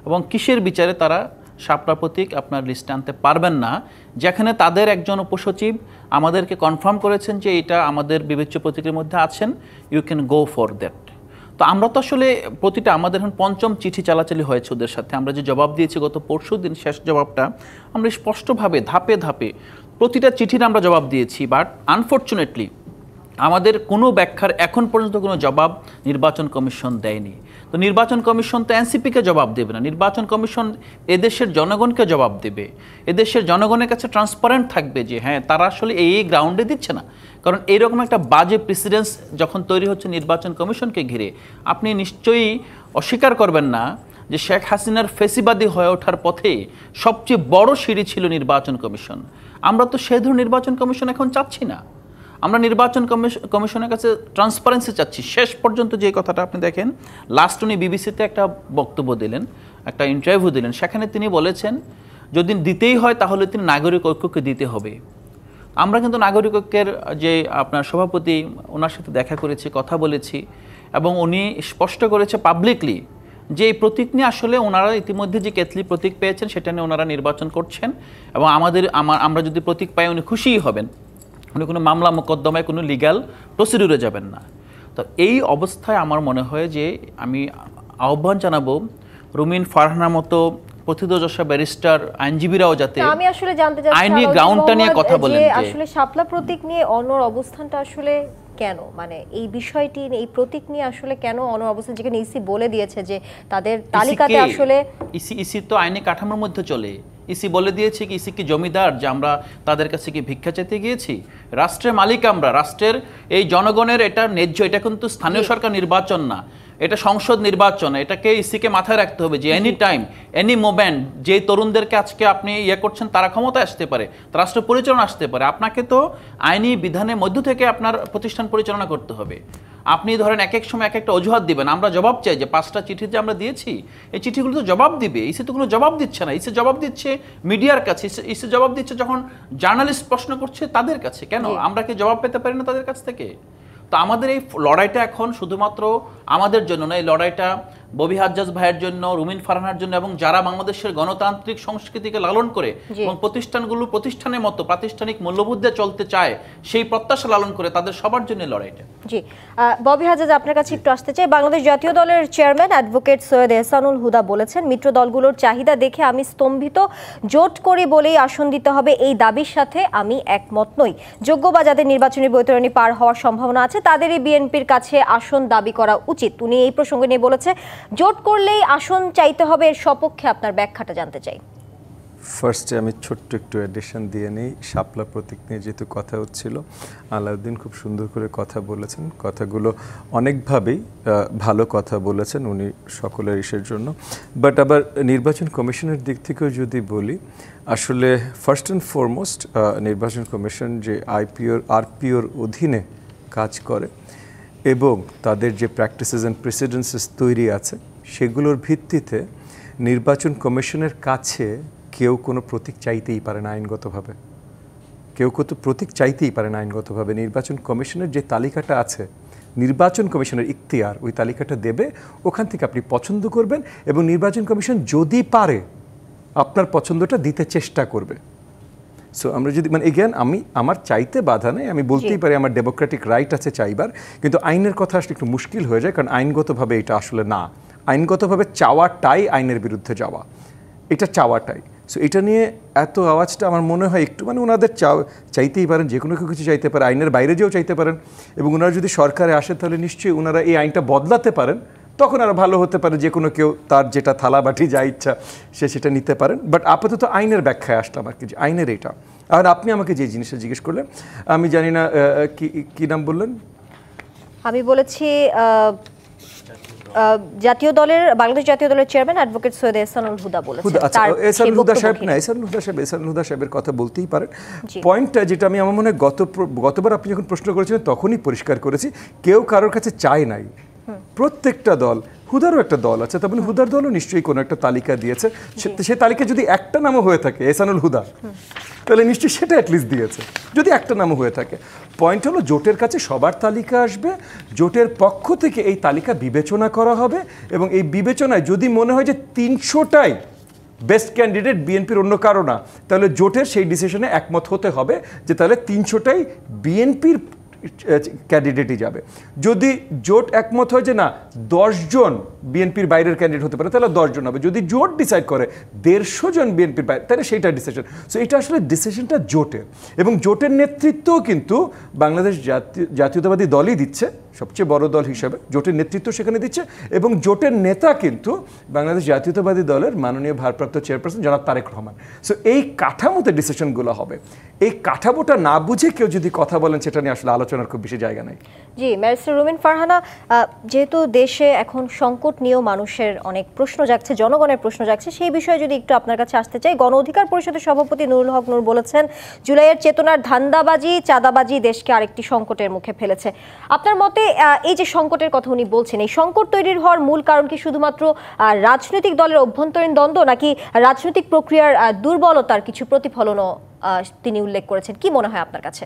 এবং কিসের বিচারে তারা শাপলা প্রতীক আপনার লিস্টে আনতে পারবেন না, যেখানে তাদের একজন উপসচিব আমাদেরকে কনফার্ম করেছেন যে এটা আমাদের বিবেচ্য প্রতীকের মধ্যে আছেন, you can go for that. তো আমরা তো আসলে প্রতিটা আমাদের এখন ৫ম চিঠি চালাচালি হয়েছে ওদের সাথে। আমরা যে জবাব দিয়েছি গত পরশুদিন, শেষ জবাবটা আমরা স্পষ্টভাবে ধাপে ধাপে প্রতিটা চিঠির আমরা জবাব দিয়েছি। বাট আনফর্চুনেটলি আমাদের কোনো ব্যাখ্যার এখন পর্যন্ত কোনো জবাব নির্বাচন কমিশন দেয়নি। তো নির্বাচন কমিশন তো এনসিপিকে জবাব দেবে না, নির্বাচন কমিশন এদেশের জনগণকে জবাব দেবে। এদেশের জনগণের কাছে ট্রান্সপারেন্ট থাকবে যে হ্যাঁ তারা আসলে এই গ্রাউন্ডে দিচ্ছে না। কারণ এইরকম একটা বাজে প্রেসিডেন্স যখন তৈরি হচ্ছে নির্বাচন কমিশনকে ঘিরে, আপনি নিশ্চয়ই অস্বীকার করবেন না যে শেখ হাসিনার ফেসিবাদী হয়ে ওঠার পথে সবচেয়ে বড় সিঁড়ি ছিল নির্বাচন কমিশন। আমরা তো সেই ধরনের নির্বাচন কমিশন এখন চাচ্ছি না। আমরা নির্বাচন কমিশনের কাছে ট্রান্সপারেন্সি চাচ্ছি। শেষ পর্যন্ত যে কথাটা আপনি দেখেন, লাস্ট উনি বিবিসিতে একটা বক্তব্য দিলেন, একটা ইন্টারভিউ দিলেন, সেখানে তিনি বলেছেন যদি দিতেই হয় তাহলে তিনি নাগরিক ঐক্যকে দিতে হবে। আমরা কিন্তু নাগরিক ঐক্যের যে আপনার সভাপতি, ওনার সাথে দেখা করেছি, কথা বলেছি, এবং উনি স্পষ্ট করেছে পাবলিকলি যে এই প্রতীক নিয়ে আসলে ওনারা ইতিমধ্যে যে কেতলি প্রতীক পেয়েছেন সেটা নিয়ে ওনারা নির্বাচন করছেন, এবং আমরা যদি প্রতীক পাই উনি খুশিই হবেন। উনি কোনো মামলা মোকদ্দমায় কোনো লিগ্যাল প্রসিডিউরে যাবেন না। তো এই অবস্থায় আমার মনে হয় যে আমি আহ্বান জানাবো রুমিন ফারহানার মতো প্রথিতযশা ব্যারিস্টার আইনজীবীরাও যাতে আমি আসলে জানতে চাচ্ছি আইনি গ্রাউন্ডটা নিয়ে কথা বলেন যে আসলে শাপলা প্রতীক নিয়ে অনর অবস্থানটা আসলে কেন, মানে এই বিষয়টি এই প্রতীক নিয়ে আসলে কেন অনর অবস্থান, যেখানে ইসি বলে দিয়েছে যে তাদের তালিকাতে আসলে ইসি তো আইনি কাঠামোর মধ্যে চলে। ইসি বলে দিয়েছে কি ইসি কি জমিদার যে আমরা তাদের কাছে কি ভিক্ষা চাইতে গিয়েছি? রাষ্ট্রের মালিক আমরা, রাষ্ট্রের এই জনগণের এটা ন্যায্য। এটা কিন্তু স্থানীয় সরকার নির্বাচন না, এটা সংসদ নির্বাচন। এটাকে ইসিকে মাথায় রাখতে হবে যে এনি টাইম এনি মোমেন্ট যে তরুণদেরকে আজকে আপনি করছেন তারা ক্ষমতায় আসতে পারে, রাষ্ট্র পরিচালনা আসতে পারে। আপনাকে তো আইনি বিধানের মধ্য থেকে আপনার প্রতিষ্ঠান পরিচালনা করতে হবে। আপনি ধরেন এক এক সময় এক একটা অজুহাত দিবেন, আমরা জবাব চাই যে 5টা চিঠি যে আমরা দিয়েছি এই চিঠিগুলো তো জবাব দিবে। ইসি তো কোনো জবাব দিচ্ছে না, ইসি জবাব দিচ্ছে মিডিয়ার কাছে, ইসি জবাব দিচ্ছে যখন জার্নালিস্ট প্রশ্ন করছে তাদের কাছে। কেন আমরা কি জবাব পেতে পারি না তাদের কাছ থেকে? তো আমাদের এই লড়াইটা এখন শুধুমাত্র আমাদের জন্য না, এই লড়াইটা ববি হাজ্জাজ ভাইয়ের জন্য, রুমিন ফারহানার জন্য, এবং যারা বাংলাদেশের গণতান্ত্রিক সংস্কৃতিকে লালন করে এবং প্রতিষ্ঠানগুলো প্রতিষ্ঠানের মতো প্রাতিষ্ঠানিক মূল্যবোধ দিয়ে চলতে চায়, সেই প্রত্যাশা লালন করে তাদের সবার জন্য লড়াইটা। জি, ববি হাজ্জাজ আপনার কাছে একটু আসতে চাই। বাংলাদেশ জাতীয় দলের চেয়ারম্যান অ্যাডভোকেট সৈয়দ এহসানুল হুদা বলেছেন, মিত্র দলগুলোর চাহিদা দেখে আমি স্তম্ভিত, জোট করি বলেই আসন দিতে হবে এই দাবির সাথে আমি একমত নই। যোগ্য বা যাদের নির্বাচনী বৈতরণী পার হওয়ার সম্ভাবনা আছে তাদেরই বিএনপির কাছে আসন দাবি করা উচিত। উনি এই প্রসঙ্গে নিয়ে বলেছে জোট করলেই আসন চাইতে হবে, এর সপক্ষে আপনার ব্যাখ্যাটা জানতে চাই। ফার্স্টে আমি ছোট্ট একটু এডিশন দিয়ে নেই। শাপলা প্রতীক নিয়ে যেহেতু কথা হচ্ছিল, আলাউদ্দিন খুব সুন্দর করে কথা বলেছেন, কথাগুলো অনেকভাবেই ভালো কথা বলেছেন উনি সকলের ইসের জন্য। বাট আবার নির্বাচন কমিশনের দিক থেকেও যদি বলি, আসলে ফার্স্ট অ্যান্ড ফরমোস্ট নির্বাচন কমিশন যে আরপিওর অধীনে কাজ করে এবং তাদের যে প্র্যাকটিসেস অ্যান্ড প্রেসিডেন্সেস তৈরি আছে সেগুলোর ভিত্তিতে নির্বাচন কমিশনের কাছে কেউ কোনো প্রতীক চাইতেই পারে না আইনগতভাবে। কেউ কত প্রতীক চাইতেই পারে না আইনগতভাবে। নির্বাচন কমিশনের যে তালিকাটা আছে, নির্বাচন কমিশনের ইখতিয়ার, ওই তালিকাটা দেবে, ওখান থেকে আপনি পছন্দ করবেন এবং নির্বাচন কমিশন যদি পারে আপনার পছন্দটা দিতে চেষ্টা করবে। সো আমরা যদি এগেন আমার চাইতে বাধা নেই, আমি বলতেই পারি আমার ডেমোক্রেটিক রাইট আছে চাইবার, কিন্তু আইনের কথা আসলে একটু মুশকিল হয়ে যায়, কারণ আইনগতভাবে এটা আসলে না। আইনগতভাবে চাওয়াটাই আইনের বিরুদ্ধে যাওয়া, এটা চাওয়াটাই। সো এটা নিয়ে এত আওয়াজটা আমার মনে হয় একটু ওনাদের চাইতেই পারেন, যে কোনো কিছু চাইতে পারে, আইনের বাইরে যেও চাইতে পারেন, এবং ওনারা যদি সরকারে আসে তাহলে নিশ্চয়ই ওনারা এই আইনটা বদলাতে পারেন, তখন আরও ভালো হতে পারে। যে কোনো কেউ তার যেটা থালা বাটি যা ইচ্ছা সে সেটা নিতে পারেন। বাট আপাতত আইনের ব্যাখ্যায় আসলাম আর কি, যে আইনের এটা। আর আপনি আমাকে যে জিনিসটা জিজ্ঞেস করলেন, আমি জানি না কি নাম বললেন। আমি বলেছি জাতীয় দলের, বাংলাদেশ জাতীয় দলের চেয়ারম্যান অ্যাডভোকেট সৈয়দ এহসানুল হুদা বলেছেন। আচ্ছা, এহসানুল হুদা সাহেব না, এহসানুল হুদা সাহেবের কথা বলতেই পারেন। পয়েন্টটা যেটা আমি আমার মনে হয় গতবার আপনি যখন প্রশ্ন করেছিলেন তখনই পরিষ্কার করেছি, কেউ কারোর কাছে চায় নাই। প্রত্যেকটা দল, হুদারও একটা দল আছে, তার মানে হুদার দলও নিশ্চয়ই কোনো একটা তালিকা দিয়েছে। সে তালিকা যদি একটা নামও হয়ে থাকে এহসানুল হুদা, তাহলে নিশ্চয়ই সেটা অ্যাটলিস্ট দিয়েছে, যদি একটা নামও হয়ে থাকে। পয়েন্ট হলো জোটের কাছে সবার তালিকা আসবে, জোটের পক্ষ থেকে এই তালিকা বিবেচনা করা হবে, এবং এই বিবেচনায় যদি মনে হয় যে 300টাই বেস্ট ক্যান্ডিডেট বিএনপির অন্য কারো না, তাহলে জোটের সেই ডিসিশনে একমত হতে হবে যে তাহলে 300টাই বিএনপির ক্যান্ডিডেটই যাবে। যদি জোট একমত হয় যে না 10 জন বিএনপির বাইরের ক্যান্ডিডেট হতে পারে, তাহলে 10 জন হবে। যদি জোট ডিসাইড করে 150 জন বিএনপির বাইরে, তাহলে সেইটা ডিসিশন। সো এটা আসলে ডিসিশনটা জোটের, এবং জোটের নেতৃত্বও কিন্তু বাংলাদেশ জাতীয়তাবাদী দলই দিচ্ছে, সবচেয়ে বড় দল হিসাবে জোটের নেতৃত্ব সেখানে দিচ্ছে, এবং জোটের নেতা কিন্তু বাংলাদেশ জাতীয়তাবাদী দলের মাননীয় ভারপ্রাপ্ত চেয়ারপারসন জনাব তারেক রহমান। সো এই কাঠামোতে ডিসিশনগুলো হবে। এই কাঠামোটা না বুঝে কেউ যদি কথা বলেন, সেটা নিয়ে আসলে আলোচনার খুব বেশি জায়গা নেই। জি, ব্যারিস্টার রুমিন ফারহানা, যেহেতু দেশে এখন সংকট নিয়েও মানুষের অনেক প্রশ্ন জাগছে, জনগণের প্রশ্ন জাগছে, সেই বিষয়ে যদি একটু আপনার কাছে আসতে চাই। গণ অধিকার পরিষদের সভাপতি নুরুল হক নূর বলেছেন, জুলাইয়ের চেতনার ধান্দাবাজি, চাঁদাবাজি দেশকে আরেকটি সংকটের মুখে ফেলেছে। আপনার মতে এই যে সংকটের কথা উনি বলছেন, এই সংকট তৈরির হওয়ার মূল কারণ কি শুধুমাত্র রাজনৈতিক দলের অভ্যন্তরীণ দ্বন্দ্ব, নাকি রাজনৈতিক প্রক্রিয়ার দুর্বলতার কিছু প্রতিফলনও তিনি উল্লেখ করেছেন? কি মনে হয় আপনার কাছে?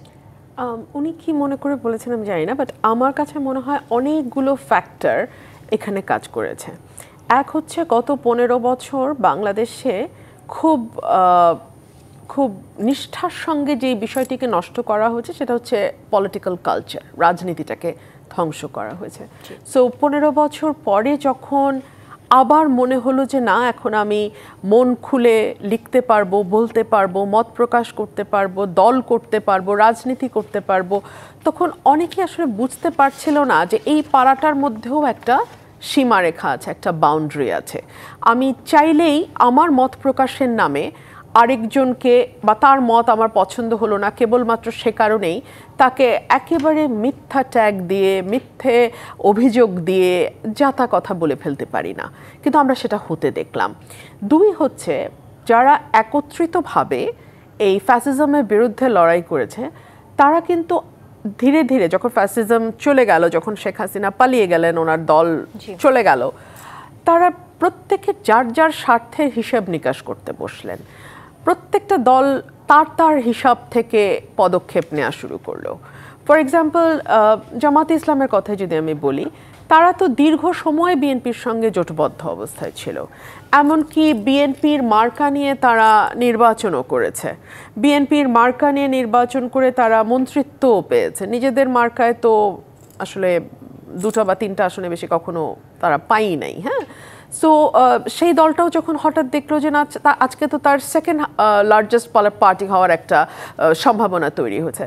উনি কি মনে করে বলেছেন আমি জানি না, বাট আমার কাছে মনে হয় অনেকগুলো ফ্যাক্টর এখানে কাজ করেছে। এক হচ্ছে গত 15 বছর বাংলাদেশে খুব নিষ্ঠার সঙ্গে যে বিষয়টিকে নষ্ট করা হয়েছে, সেটা হচ্ছে পলিটিক্যাল কালচার, রাজনীতিটাকে ধ্বংস করা হয়েছে। সো 15 বছর পরে যখন আবার মনে হলো যে না, এখন আমি মন খুলে লিখতে পারবো, বলতে পারবো, মত প্রকাশ করতে পারবো, দল করতে পারবো, রাজনীতি করতে পারবো, তখন অনেকেই আসলে বুঝতে পারছিল না যে এই পাড়াটার মধ্যেও একটা সীমারেখা আছে, একটা বাউন্ডারি আছে। আমি চাইলেই আমার মত প্রকাশের নামে আরেকজনকে, বা তার মত আমার পছন্দ হলো না কেবলমাত্র সে কারণেই তাকে একেবারে মিথ্যা ট্যাগ দিয়ে, মিথ্যে অভিযোগ দিয়ে যাতা কথা বলে ফেলতে পারি না, কিন্তু আমরা সেটা হতে দেখলাম। 2 হচ্ছে, যারা একত্রিতভাবে এই ফ্যাসিজমের বিরুদ্ধে লড়াই করেছে, তারা কিন্তু ধীরে ধীরে যখন ফ্যাসিজম চলে গেল, যখন শেখ হাসিনা পালিয়ে গেলেন, ওনার দল চলে গেল, তারা প্রত্যেকে যার যার স্বার্থের হিসাব নিকাশ করতে বসলেন। প্রত্যেকটা দল তার হিসাব থেকে পদক্ষেপ নেওয়া শুরু করলো। ফর এক্সাম্পল, জামাতে ইসলামের কথা যদি আমি বলি, তারা তো দীর্ঘ সময় বিএনপির সঙ্গে জোটবদ্ধ অবস্থায় ছিল। এমনকি বিএনপির মার্কা নিয়ে তারা নির্বাচনও করেছে, বিএনপির মার্কা নিয়ে নির্বাচন করে তারা মন্ত্রিত্বও পেয়েছে। নিজেদের মার্কায় তো আসলে 2টা বা 3টা আসনে বেশি কখনো তারা পাই নাই। হ্যাঁ, সো সেই দলটাও যখন হঠাৎ দেখলো যে না, আজকে তো তার সেকেন্ড লার্জেস্ট পার্টি হওয়ার একটা সম্ভাবনা তৈরি হয়েছে,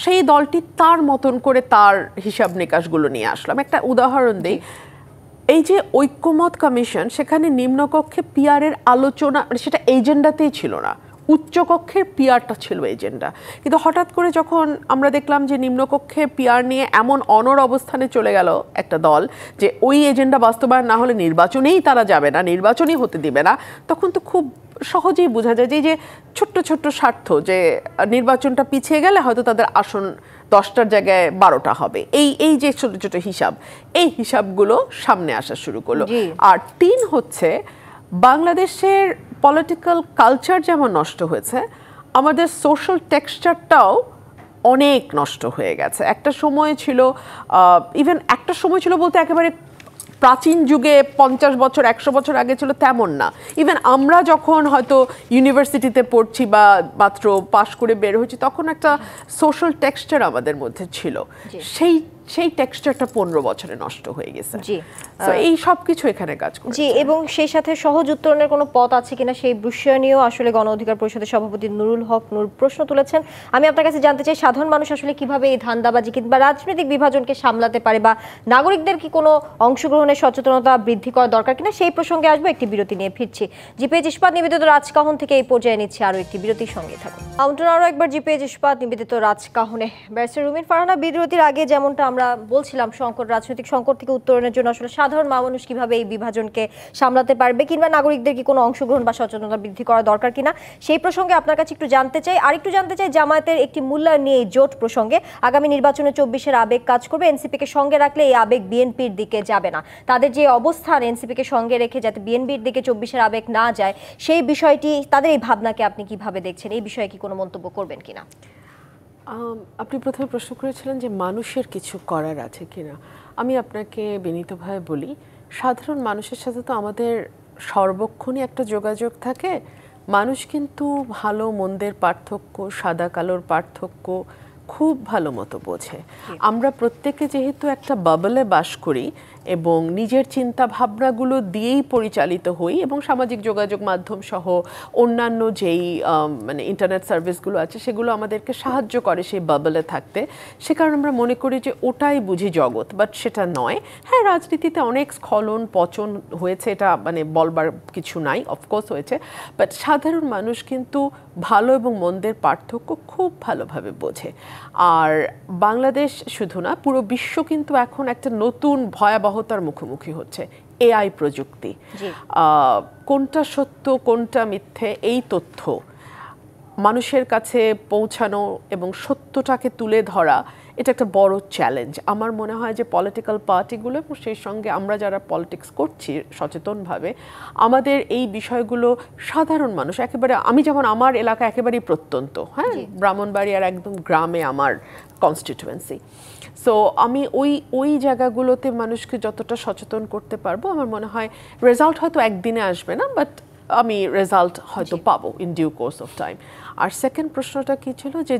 সেই দলটি তার মতন করে তার হিসাব নিকাশগুলো নিয়ে আসলাম। একটা উদাহরণ দিই, এই যে ঐক্যমত কমিশন, সেখানে নিম্নকক্ষে পিআরের আলোচনা, সেটা এজেন্ডাতেই ছিল না, উচ্চকক্ষের পিআরটা ছিল এজেন্ডা। কিন্তু হঠাৎ করে যখন আমরা দেখলাম যে নিম্নকক্ষের পিআর নিয়ে এমন অনড় অবস্থানে চলে গেল একটা দল যে ওই এজেন্ডা বাস্তবায়ন না হলে নির্বাচনেই তারা যাবে না, নির্বাচনই হতে দিবে না, তখন তো খুব সহজেই বোঝা যায় যে ছোট্ট ছোট্ট স্বার্থ, যে নির্বাচনটা পিছিয়ে গেলে হয়তো তাদের আসন 10টার জায়গায় 12টা হবে, এই যে ছোট ছোট হিসাব, এই হিসাবগুলো সামনে আসা শুরু করলো। আর 3 হচ্ছে, বাংলাদেশের পলিটিক্যাল কালচার যেমন নষ্ট হয়েছে, আমাদের সোশ্যাল টেক্সচারটাও অনেক নষ্ট হয়ে গেছে। একটা সময় ছিল, ইভেন একটা সময় ছিল বলতে একেবারে প্রাচীন যুগে 50 বছর 100 বছর আগে ছিল তেমন না। ইভেন আমরা যখন হয়তো ইউনিভার্সিটিতে পড়ছি বা মাত্র পাশ করে বের হয়েছি, তখন একটা সোশ্যাল টেক্সচার আমাদের মধ্যে ছিল, সেই টেক্সচারটা 15 বছরে নষ্ট হয়ে গেছে। তো এই সব কিছু এখানে কাজ করে। জি, এবং সেই সাথে সহজ উত্তরণের কোনো পথ আছে কিনা সেই বিষয় নিয়েও আসলে গণ অধিকার পরিষদের সভাপতি নুরুল হক নূর প্রশ্ন তুলেছেন। আমি আপনার কাছে জানতে চাই, সাধারণ মানুষ আসলে কিভাবে এই ধান্দাবাজি কিংবা রাজনৈতিক বিভাজনকে সামলাতে পারে, বা নাগরিকদের কি কোনো অংশগ্রহণের সচেতনতা বৃদ্ধি করা দরকার কিনা, সেই প্রসঙ্গে আসবো। একটি বিরতি নিয়ে ফিরছি। জিপিএইচ ইস্পাত নিবেদিত রাজকাহন থেকে এই পর্যায়ে নিচ্ছে আরও একটি বিরতির সঙ্গে থাকুন। আমন্ত্রণ আরও একবার জিপিএইচ ইস্পাত নিবেদিত রাজকাহনে। ব্যারিস্টার রুমিন ফারহানা, বিরতির আগে যেমনটা আমরা বলছিলাম, রাজনৈতিক সংকট থেকে উত্তরণের জন্য আসলে সাধারণ মানুষ কিভাবে এই বিভাজনকে সামলাতে পারবে, কিংবা নাগরিকদের কি কোনো অংশগ্রহণ বা সচেতনতা বৃদ্ধি করা দরকার কিনা, সেই প্রসঙ্গে আপনার কাছে একটু জানতে চাই। আর একটু জানতে চাই জামায়াতের একটি মূল্যায়ন নিয়ে, এই জোট প্রসঙ্গে। আগামী নির্বাচনে 24-এর আবেগ কাজ করবে, এনসিপিকে সঙ্গে রাখলে এই আবেগ বিএনপির দিকে যাবে না। তাদের যে অবস্থান, এনসিপিকে সঙ্গে রেখে যাতে বিএনপির দিকে 24-এর আবেগ না যায়, সেই বিষয়টি, তাদের এই ভাবনাকে আপনি কিভাবে দেখছেন? এই বিষয়ে কি কোনো মন্তব্য করবেন কিনা? আপনি প্রথমে প্রশ্ন করেছিলেন যে মানুষের কিছু করার আছে কিনা। আমি আপনাকে বিনীতভাবে বলি, সাধারণ মানুষের সাথে তো আমাদের সর্বক্ষণই একটা যোগাযোগ থাকে, মানুষ কিন্তু ভালো মন্দের পার্থক্য, সাদা কালোর পার্থক্য খুব ভালো মতো বোঝে। আমরা প্রত্যেকে যেহেতু একটা বাবলে বাস করি এবং নিজের চিন্তা ভাবনাগুলো দিয়েই পরিচালিত হই, এবং সামাজিক যোগাযোগ মাধ্যম সহ অন্যান্য যেই মানে ইন্টারনেট সার্ভিসগুলো আছে সেগুলো আমাদেরকে সাহায্য করে সেই বাবলে থাকতে, সে কারণে আমরা মনে করি যে ওটাই বুঝি জগৎ, বাট সেটা নয়। হ্যাঁ, রাজনীতিতে অনেক স্খলন পচন হয়েছে, এটা মানে বলবার কিছু নাই, অফকোর্স হয়েছে, বাট সাধারণ মানুষ কিন্তু ভালো এবং মন্দের পার্থক্য খুব ভালোভাবে বোঝে। আর বাংলাদেশ শুধু না, পুরো বিশ্ব কিন্তু এখন একটা নতুন ভয়াবহতার মুখোমুখি হচ্ছে, এআই প্রযুক্তি। কোনটা সত্য কোনটা মিথ্যে এই তথ্য মানুষের কাছে পৌঁছানো এবং সত্যটাকে তুলে ধরা, এটা একটা বড় চ্যালেঞ্জ। আমার মনে হয় যে পলিটিক্যাল পার্টিগুলো এবং সেই সঙ্গে আমরা যারা পলিটিক্স করছি সচেতনভাবে, আমাদের এই বিষয়গুলো সাধারণ মানুষ একেবারে, আমি যেমন আমার এলাকা একেবারেই প্রত্যন্ত, হ্যাঁ, ব্রাহ্মণবাড়িয়ার একদম গ্রামে আমার কনস্টিটিউয়েন্সি, সো আমি ওই জায়গাগুলোতে মানুষকে যতটা সচেতন করতে পারবো, আমার মনে হয় রেজাল্ট হয়তো একদিনে আসবে না, বাট আমি রেজাল্ট হয়তো পাবো in due course of time. আর সেকেন্ড প্রশ্নটা কি ছিল যে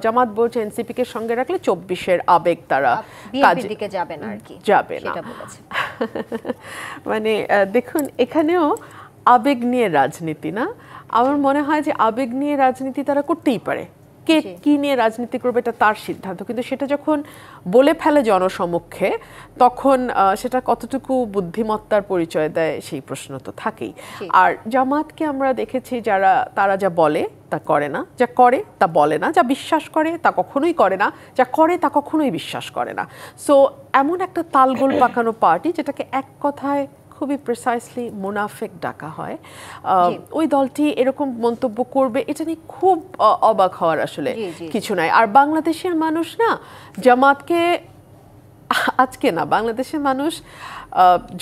জামাত বলছে এনসিপিকে সঙ্গে রাখলে 24-এর আবেগ তারা বিএনপির দিকে যাবে না আর কি, যাবে না। মানে দেখুন, এখানেও আবেগ নিয়ে রাজনীতি না, আমার মনে হয় যে আবেগ নিয়ে রাজনীতি তারা করতেই পারে, কে কি নিয়ে রাজনীতি করবে এটা তার সিদ্ধান্ত, কিন্তু সেটা যখন বলে ফেলে জনসমক্ষে তখন সেটা কতটুকু বুদ্ধিমত্তার পরিচয় দেয় সেই প্রশ্ন তো থাকেই। আর জামাতকে আমরা দেখেছি তারা যা বলে তা করে না, যা করে তা বলে না, যা বিশ্বাস করে তা কখনোই করে না, যা করে তা কখনোই বিশ্বাস করে না। সো এমন একটা তালগোল পাকানো পার্টি যেটাকে এক কথায় খুবই প্রিসাইসলি মুনাফেক ডাকা হয়, ওই দলটি এরকম মন্তব্য করবে এটা নিয়ে খুব অবাক হওয়ার আসলে কিছু নাই। আর বাংলাদেশের মানুষ না জামাতকে, আজকে না, বাংলাদেশের মানুষ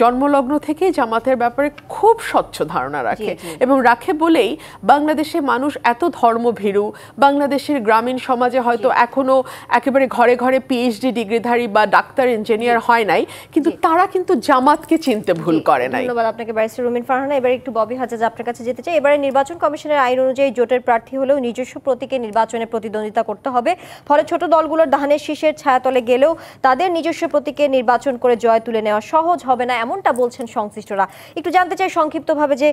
জন্মলগ্ন থেকেই জামাতের ব্যাপারে খুব স্বচ্ছ ধারণা রাখে, এবং রাখে বলেই বাংলাদেশের মানুষ এত ধর্মভীরু। বাংলাদেশের গ্রামীণ সমাজে হয়তো এখনো একেবারে ঘরে ঘরে পিএইচডি ডিগ্রিধারী বা ডাক্তার ইঞ্জিনিয়ার হয় নাই, কিন্তু তারা কিন্তু জামাতকে চিনতে ভুল করে নাই। ধন্যবাদ আপনাকে ব্যারিস্টার রুমিন ফারহানা। এবার একটু ববি হাজাজ আপনার কাছে যেতে চাই। এবারে নির্বাচন কমিশনের আইন অনুযায়ী জোটের প্রার্থী হলেও নিজস্ব প্রতীকে নির্বাচনে প্রতিদ্বন্দ্বিতা করতে হবে, ফলে ছোট দলগুলোর ধানের শীষের ছায়াতলে গেলেও তাদের নিজস্ব প্রতীকে নির্বাচন করে জয় তুলে নেওয়া সহজ হবে না, এমনটা বলছেন সংশ্লিষ্টরা। একটু জানতে চাই সংক্ষিপ্তভাবে যে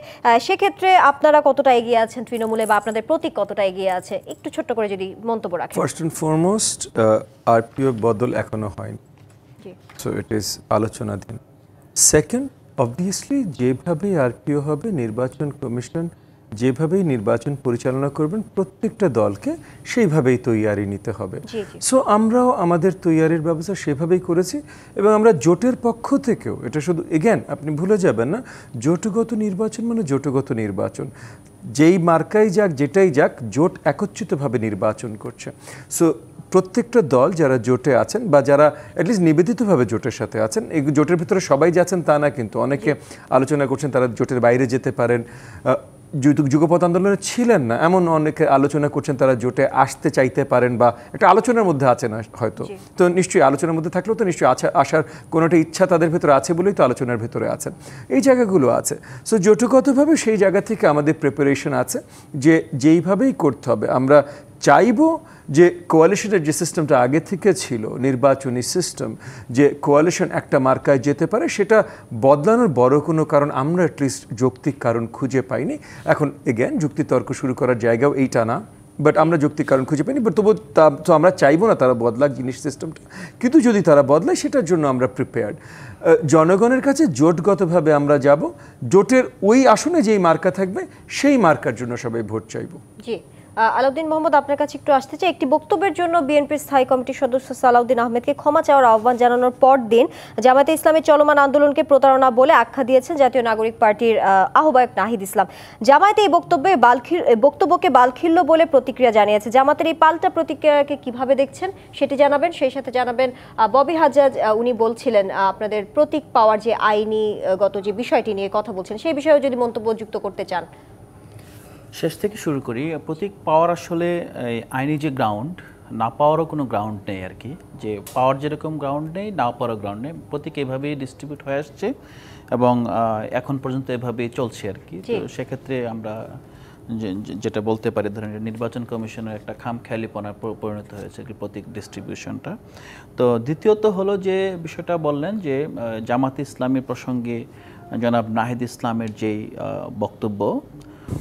সেক্ষেত্রে আপনারা কতটা এগিয়ে আছেন তৃণমূলে, বা আপনাদের প্রতীক কতটা এগিয়ে আছে, একটু ছোট্ট করে যদি মন্তব্য রাখেন। ফার্স্ট এন্ড ফরমোস্ট আরপিও বদল এখনো হয়নি, সো ইট ইজ আলোচনাধীন। সেকেন্ড, অবভিয়াসলি যেভাবেই আরপিও হবে, নির্বাচন কমিশন যেভাবেই নির্বাচন পরিচালনা করবেন প্রত্যেকটা দলকে সেইভাবেই তৈয়ারি নিতে হবে। সো আমরাও আমাদের তৈয়ারির ব্যবস্থা সেভাবেই করেছি, এবং আমরা জোটের পক্ষ থেকেও, এটা শুধু এগেন আপনি ভুলে যাবেন না, জোটগত নির্বাচন মানে জোটগত নির্বাচন, যেই মার্কাই যাক যেটাই যাক, জোট একত্রিতভাবে নির্বাচন করছে। সো প্রত্যেকটা দল যারা জোটে আছেন বা যারা অ্যাটলিস্ট নিবেদিতভাবে জোটের সাথে আছেন, এই জোটের ভিতরে সবাই যাচ্ছেন তা না, কিন্তু অনেকে আলোচনা করছেন তারা জোটের বাইরে যেতে পারেন, যুগপৎ আন্দোলনে ছিলেন না এমন অনেকে আলোচনা করছেন তারা জোটে আসতে চাইতে পারেন, বা একটা আলোচনার মধ্যে আছে না হয়তো, তো নিশ্চয়ই আলোচনার মধ্যে থাকলেও তো নিশ্চয়ই আসার কোনো একটা ইচ্ছা তাদের ভেতরে আছে বলেই তো আলোচনার ভেতরে আছেন, এই জায়গাগুলো আছে। সো জোটগতভাবে সেই জায়গা থেকে আমাদের প্রিপারেশন আছে যে যেইভাবেই করতে হবে। আমরা চাইবো যে কোয়ালিশনের যে সিস্টেমটা আগে থেকে ছিল, নির্বাচনী সিস্টেম, যে কোয়ালিশন একটা মার্কায় যেতে পারে, সেটা বদলানোর বড় কোনো কারণ আমরা অ্যাটলিস্ট যৌক্তিক কারণ খুঁজে পাইনি। এখন এগেন যুক্তিতর্ক শুরু করার জায়গাও এইটা না, বাট আমরা যৌক্তিক কারণ খুঁজে পাইনি, বাট তবু তো আমরা চাইবো না তারা বদলাক জিনিস সিস্টেমটা, কিন্তু যদি তারা বদলায় সেটার জন্য আমরা প্রিপেয়ার্ড। জনগণের কাছে জোটগতভাবে আমরা যাব, জোটের ওই আসনে যেই মার্কা থাকবে সেই মার্কার জন্য সবাই ভোট চাইব। জি, আলাউদ্দিন মোহাম্মদ আপনার কাছে একটু আসতে চাই। একটি বক্তব্যের জন্য বিএনপির স্থায়ী কমিটির সদস্য সালাউদ্দিন আহমেদকে ক্ষমা চাওয়ার আহ্বান জানানোর পর দিন জামায়াতে ইসলামের চলমান আন্দোলনকে প্রতারণা বলে আখ্যা দিয়েছেন জাতীয় নাগরিক পার্টির আহ্বায়ক নাহিদ ইসলাম। জামায়াতে এই বক্তব্যকে বালখিল্য বলে প্রতিক্রিয়া জানিয়েছে। জামাতের এই পাল্টা প্রতিক্রিয়াকে কিভাবে দেখছেন সেটি জানাবেন, সেই সাথে জানাবেন ববি হাজাজ উনি বলছিলেন আপনাদের প্রতীক পাওয়ার যে আইনিগত যে বিষয়টি নিয়ে কথা বলছেন, সেই বিষয়েও যদি মন্তব্য যুক্ত করতে চান। শেষ থেকে শুরু করি। প্রতীক পাওয়ার আসলে আইনি যে গ্রাউন্ড, না পাওয়ারও কোনো গ্রাউন্ড নেই আর কি, যে পাওয়ার যেরকম গ্রাউন্ড নেই, না পাওয়ারও গ্রাউন্ড নেই, প্রতীক এভাবেই ডিস্ট্রিবিউট হয়ে আসছে। এবং এখন পর্যন্ত এভাবেই চলছে আর কি। তো সেক্ষেত্রে আমরা যেটা বলতে পারি, ধরেন নির্বাচন কমিশনের একটা খামখেয়ালিপনার পরিণত হয়েছে প্রতীক ডিস্ট্রিবিউশনটা। তো দ্বিতীয়ত হলো যে বিষয়টা বললেন যে জামাত ইসলামী প্রসঙ্গে জনাব নাহিদ ইসলামের যেই বক্তব্য,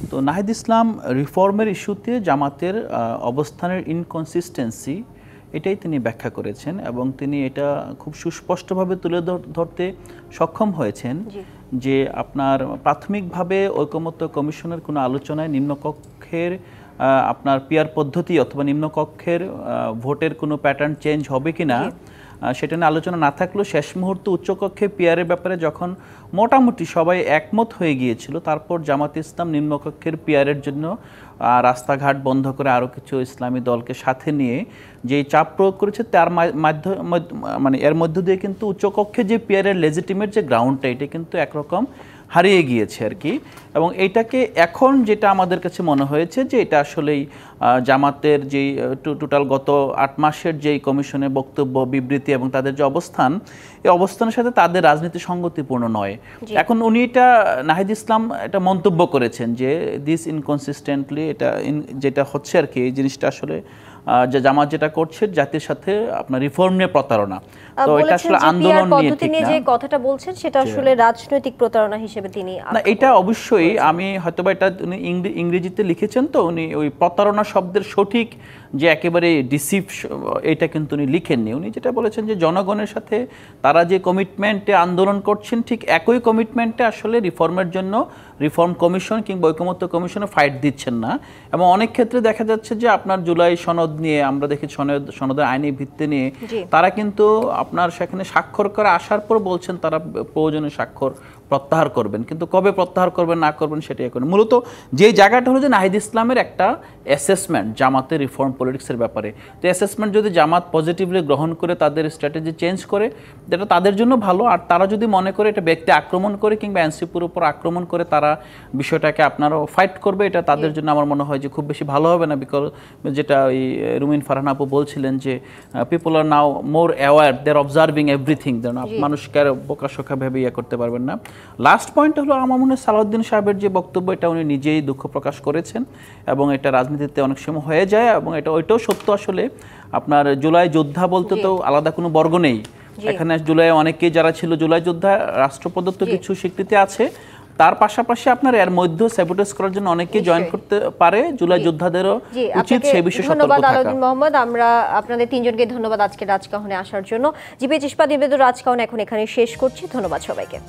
তো নাহিদ ইসলাম রিফর্মের ইস্যুতে জামাতের অবস্থানের ইনকনসিস্টেন্সি এটাই তিনি ব্যাখ্যা করেছেন এবং তিনি এটা খুব সুস্পষ্টভাবে তুলে ধরতে সক্ষম হয়েছেন যে আপনার প্রাথমিকভাবে ঐকমত্য কমিশনের কোনো আলোচনায় নিম্নকক্ষের আপনার পিয়ার পদ্ধতি অথবা নিম্নকক্ষের ভোটের কোনো প্যাটার্ন চেঞ্জ হবে কিনা সেটা নিয়ে আলোচনা না থাকলেও শেষ মুহূর্তে উচ্চকক্ষে পিয়ারের ব্যাপারে যখন মোটামুটি সবাই একমত হয়ে গিয়েছিল, তারপর জামাত ইসলাম নিম্নকক্ষের পিয়ারের জন্য রাস্তাঘাট বন্ধ করে আরও কিছু ইসলামী দলকে সাথে নিয়ে যেই চাপ প্রয়োগ করেছে তার মানে এর মধ্য দিয়ে কিন্তু উচ্চকক্ষে যে পিয়ারের লেজিটিমেট যে গ্রাউন্ডটা এটা কিন্তু একরকম হারিয়ে গিয়েছে আর কি। এবং এইটাকে এখন যেটা আমাদের কাছে মনে হয়েছে যে এটা আসলেই জামাতের যেই টোটাল গত 8 মাসের যেই কমিশনের বক্তব্য বিবৃতি এবং তাদের যে অবস্থান, এই অবস্থানের সাথে তাদের রাজনীতি সঙ্গতিপূর্ণ নয়। এখন উনি এটা নাহিদ ইসলাম এটা মন্তব্য করেছেন যে দিস ইনকনসিস্টেন্টলি এটা যেটা হচ্ছে আর কি, এই জিনিসটা আসলে যে জামাত যেটা করছে জাতির সাথে আপনার রিফর্ম নিয়ে প্রতারণা, তো এটা আসলে আন্দোলন নিয়ে ঠিক না। যে কথাটা বলছেন সেটা আসলে রাজনৈতিক প্রতারণা হিসেবে তিনি না, এটা অবশ্যই আমি হয়তোবা এটা উনি ইংরেজিতে লিখেছেন, তো উনি ওই প্রতারণা শব্দের সঠিক যে একেবারে ডিসিভ এটা কিন্তু উনি লিখেননি। উনি যেটা বলেছেন যে জনগণের সাথে তারা যে কমিটমেন্টে আন্দোলন করছেন ঠিক একই কমিটমেন্টে আসলে রিফর্মের জন্য রিফর্ম কমিশন কিংবা ঐকমত্য কমিশনে ফাইট দিচ্ছেন না। এবং অনেক ক্ষেত্রে দেখা যাচ্ছে যে আপনার জুলাই সনদ নিয়ে আমরা দেখি সনদের আইনি ভিত্তি নিয়ে তারা কিন্তু আপনার সেখানে স্বাক্ষর করে আসার পর বলছেন তারা প্রয়োজনীয় স্বাক্ষর প্রত্যাহার করবেন, কিন্তু কবে প্রত্যাহার করবেন না করবেন সেটাই এখন মূলত যে জায়গাটা হলো যে নাহিদ ইসলামের একটা অ্যাসেসমেন্ট জামাতের রিফর্ম পলিটিক্সের ব্যাপারে। তো অ্যাসেসমেন্ট যদি জামাত পজিটিভলি গ্রহণ করে তাদের স্ট্র্যাটেজি চেঞ্জ করে যেটা তাদের জন্য ভালো, আর তারা যদি মনে করে এটা ব্যক্তি আক্রমণ করে কিংবা এনসিপির উপর আক্রমণ করে তারা বিষয়টাকে আপনারও ফাইট করবে, এটা তাদের জন্য আমার মনে হয় যে খুব বেশি ভালো হবে না। বিকজ যেটা ওই রুমিন ফারহান আপু বলছিলেন যে পিপল আর নাও মোর অ্যাওয়ার, দে আর অবজার্ভিং এভরিথিং, মানুষকে আর বোকাশোকা ভেবে ইয়ে করতে পারবেন না। লাস্ট পয়েন্ট হলো আমার মনে হয় সালাউদ্দিন সাহেবের যে বক্তব্য এটা উনি নিজেই দুঃখ প্রকাশ করেছেন এবং এটা রাজনীতিতে অনেক সময় হয়ে যায় এবং এটা ওইটাও সত্য। আসলে আপনার জুলাই যোদ্ধা বলতে তো আলাদা কোনো বর্গ নেই এখানে। জুলাই অনেকেই যারা ছিল জুলাই যোদ্ধা রাষ্ট্রপ্রদত্ত কিছু স্বীকৃতি আছে, তার পাশাপাশি আপনার এর মধ্যে স্যাবোটেজ করার জন্য অনেকেই জয়েন করতে পারে। জুলাই যোদ্ধাদেরও উচিত সেই বিষয়ে সতর্ক থাকা। ধন্যবাদ আলাউদ্দিন মোহাম্মদ, আমরা আপনাদের তিনজনকে ধন্যবাদ আজকে রাজকাহনে আসার জন্য। জিপিএইচ ইস্পাত নিবেদন রাজকাহন এখন এখানে শেষ করছি। ধন্যবাদ সবাইকে।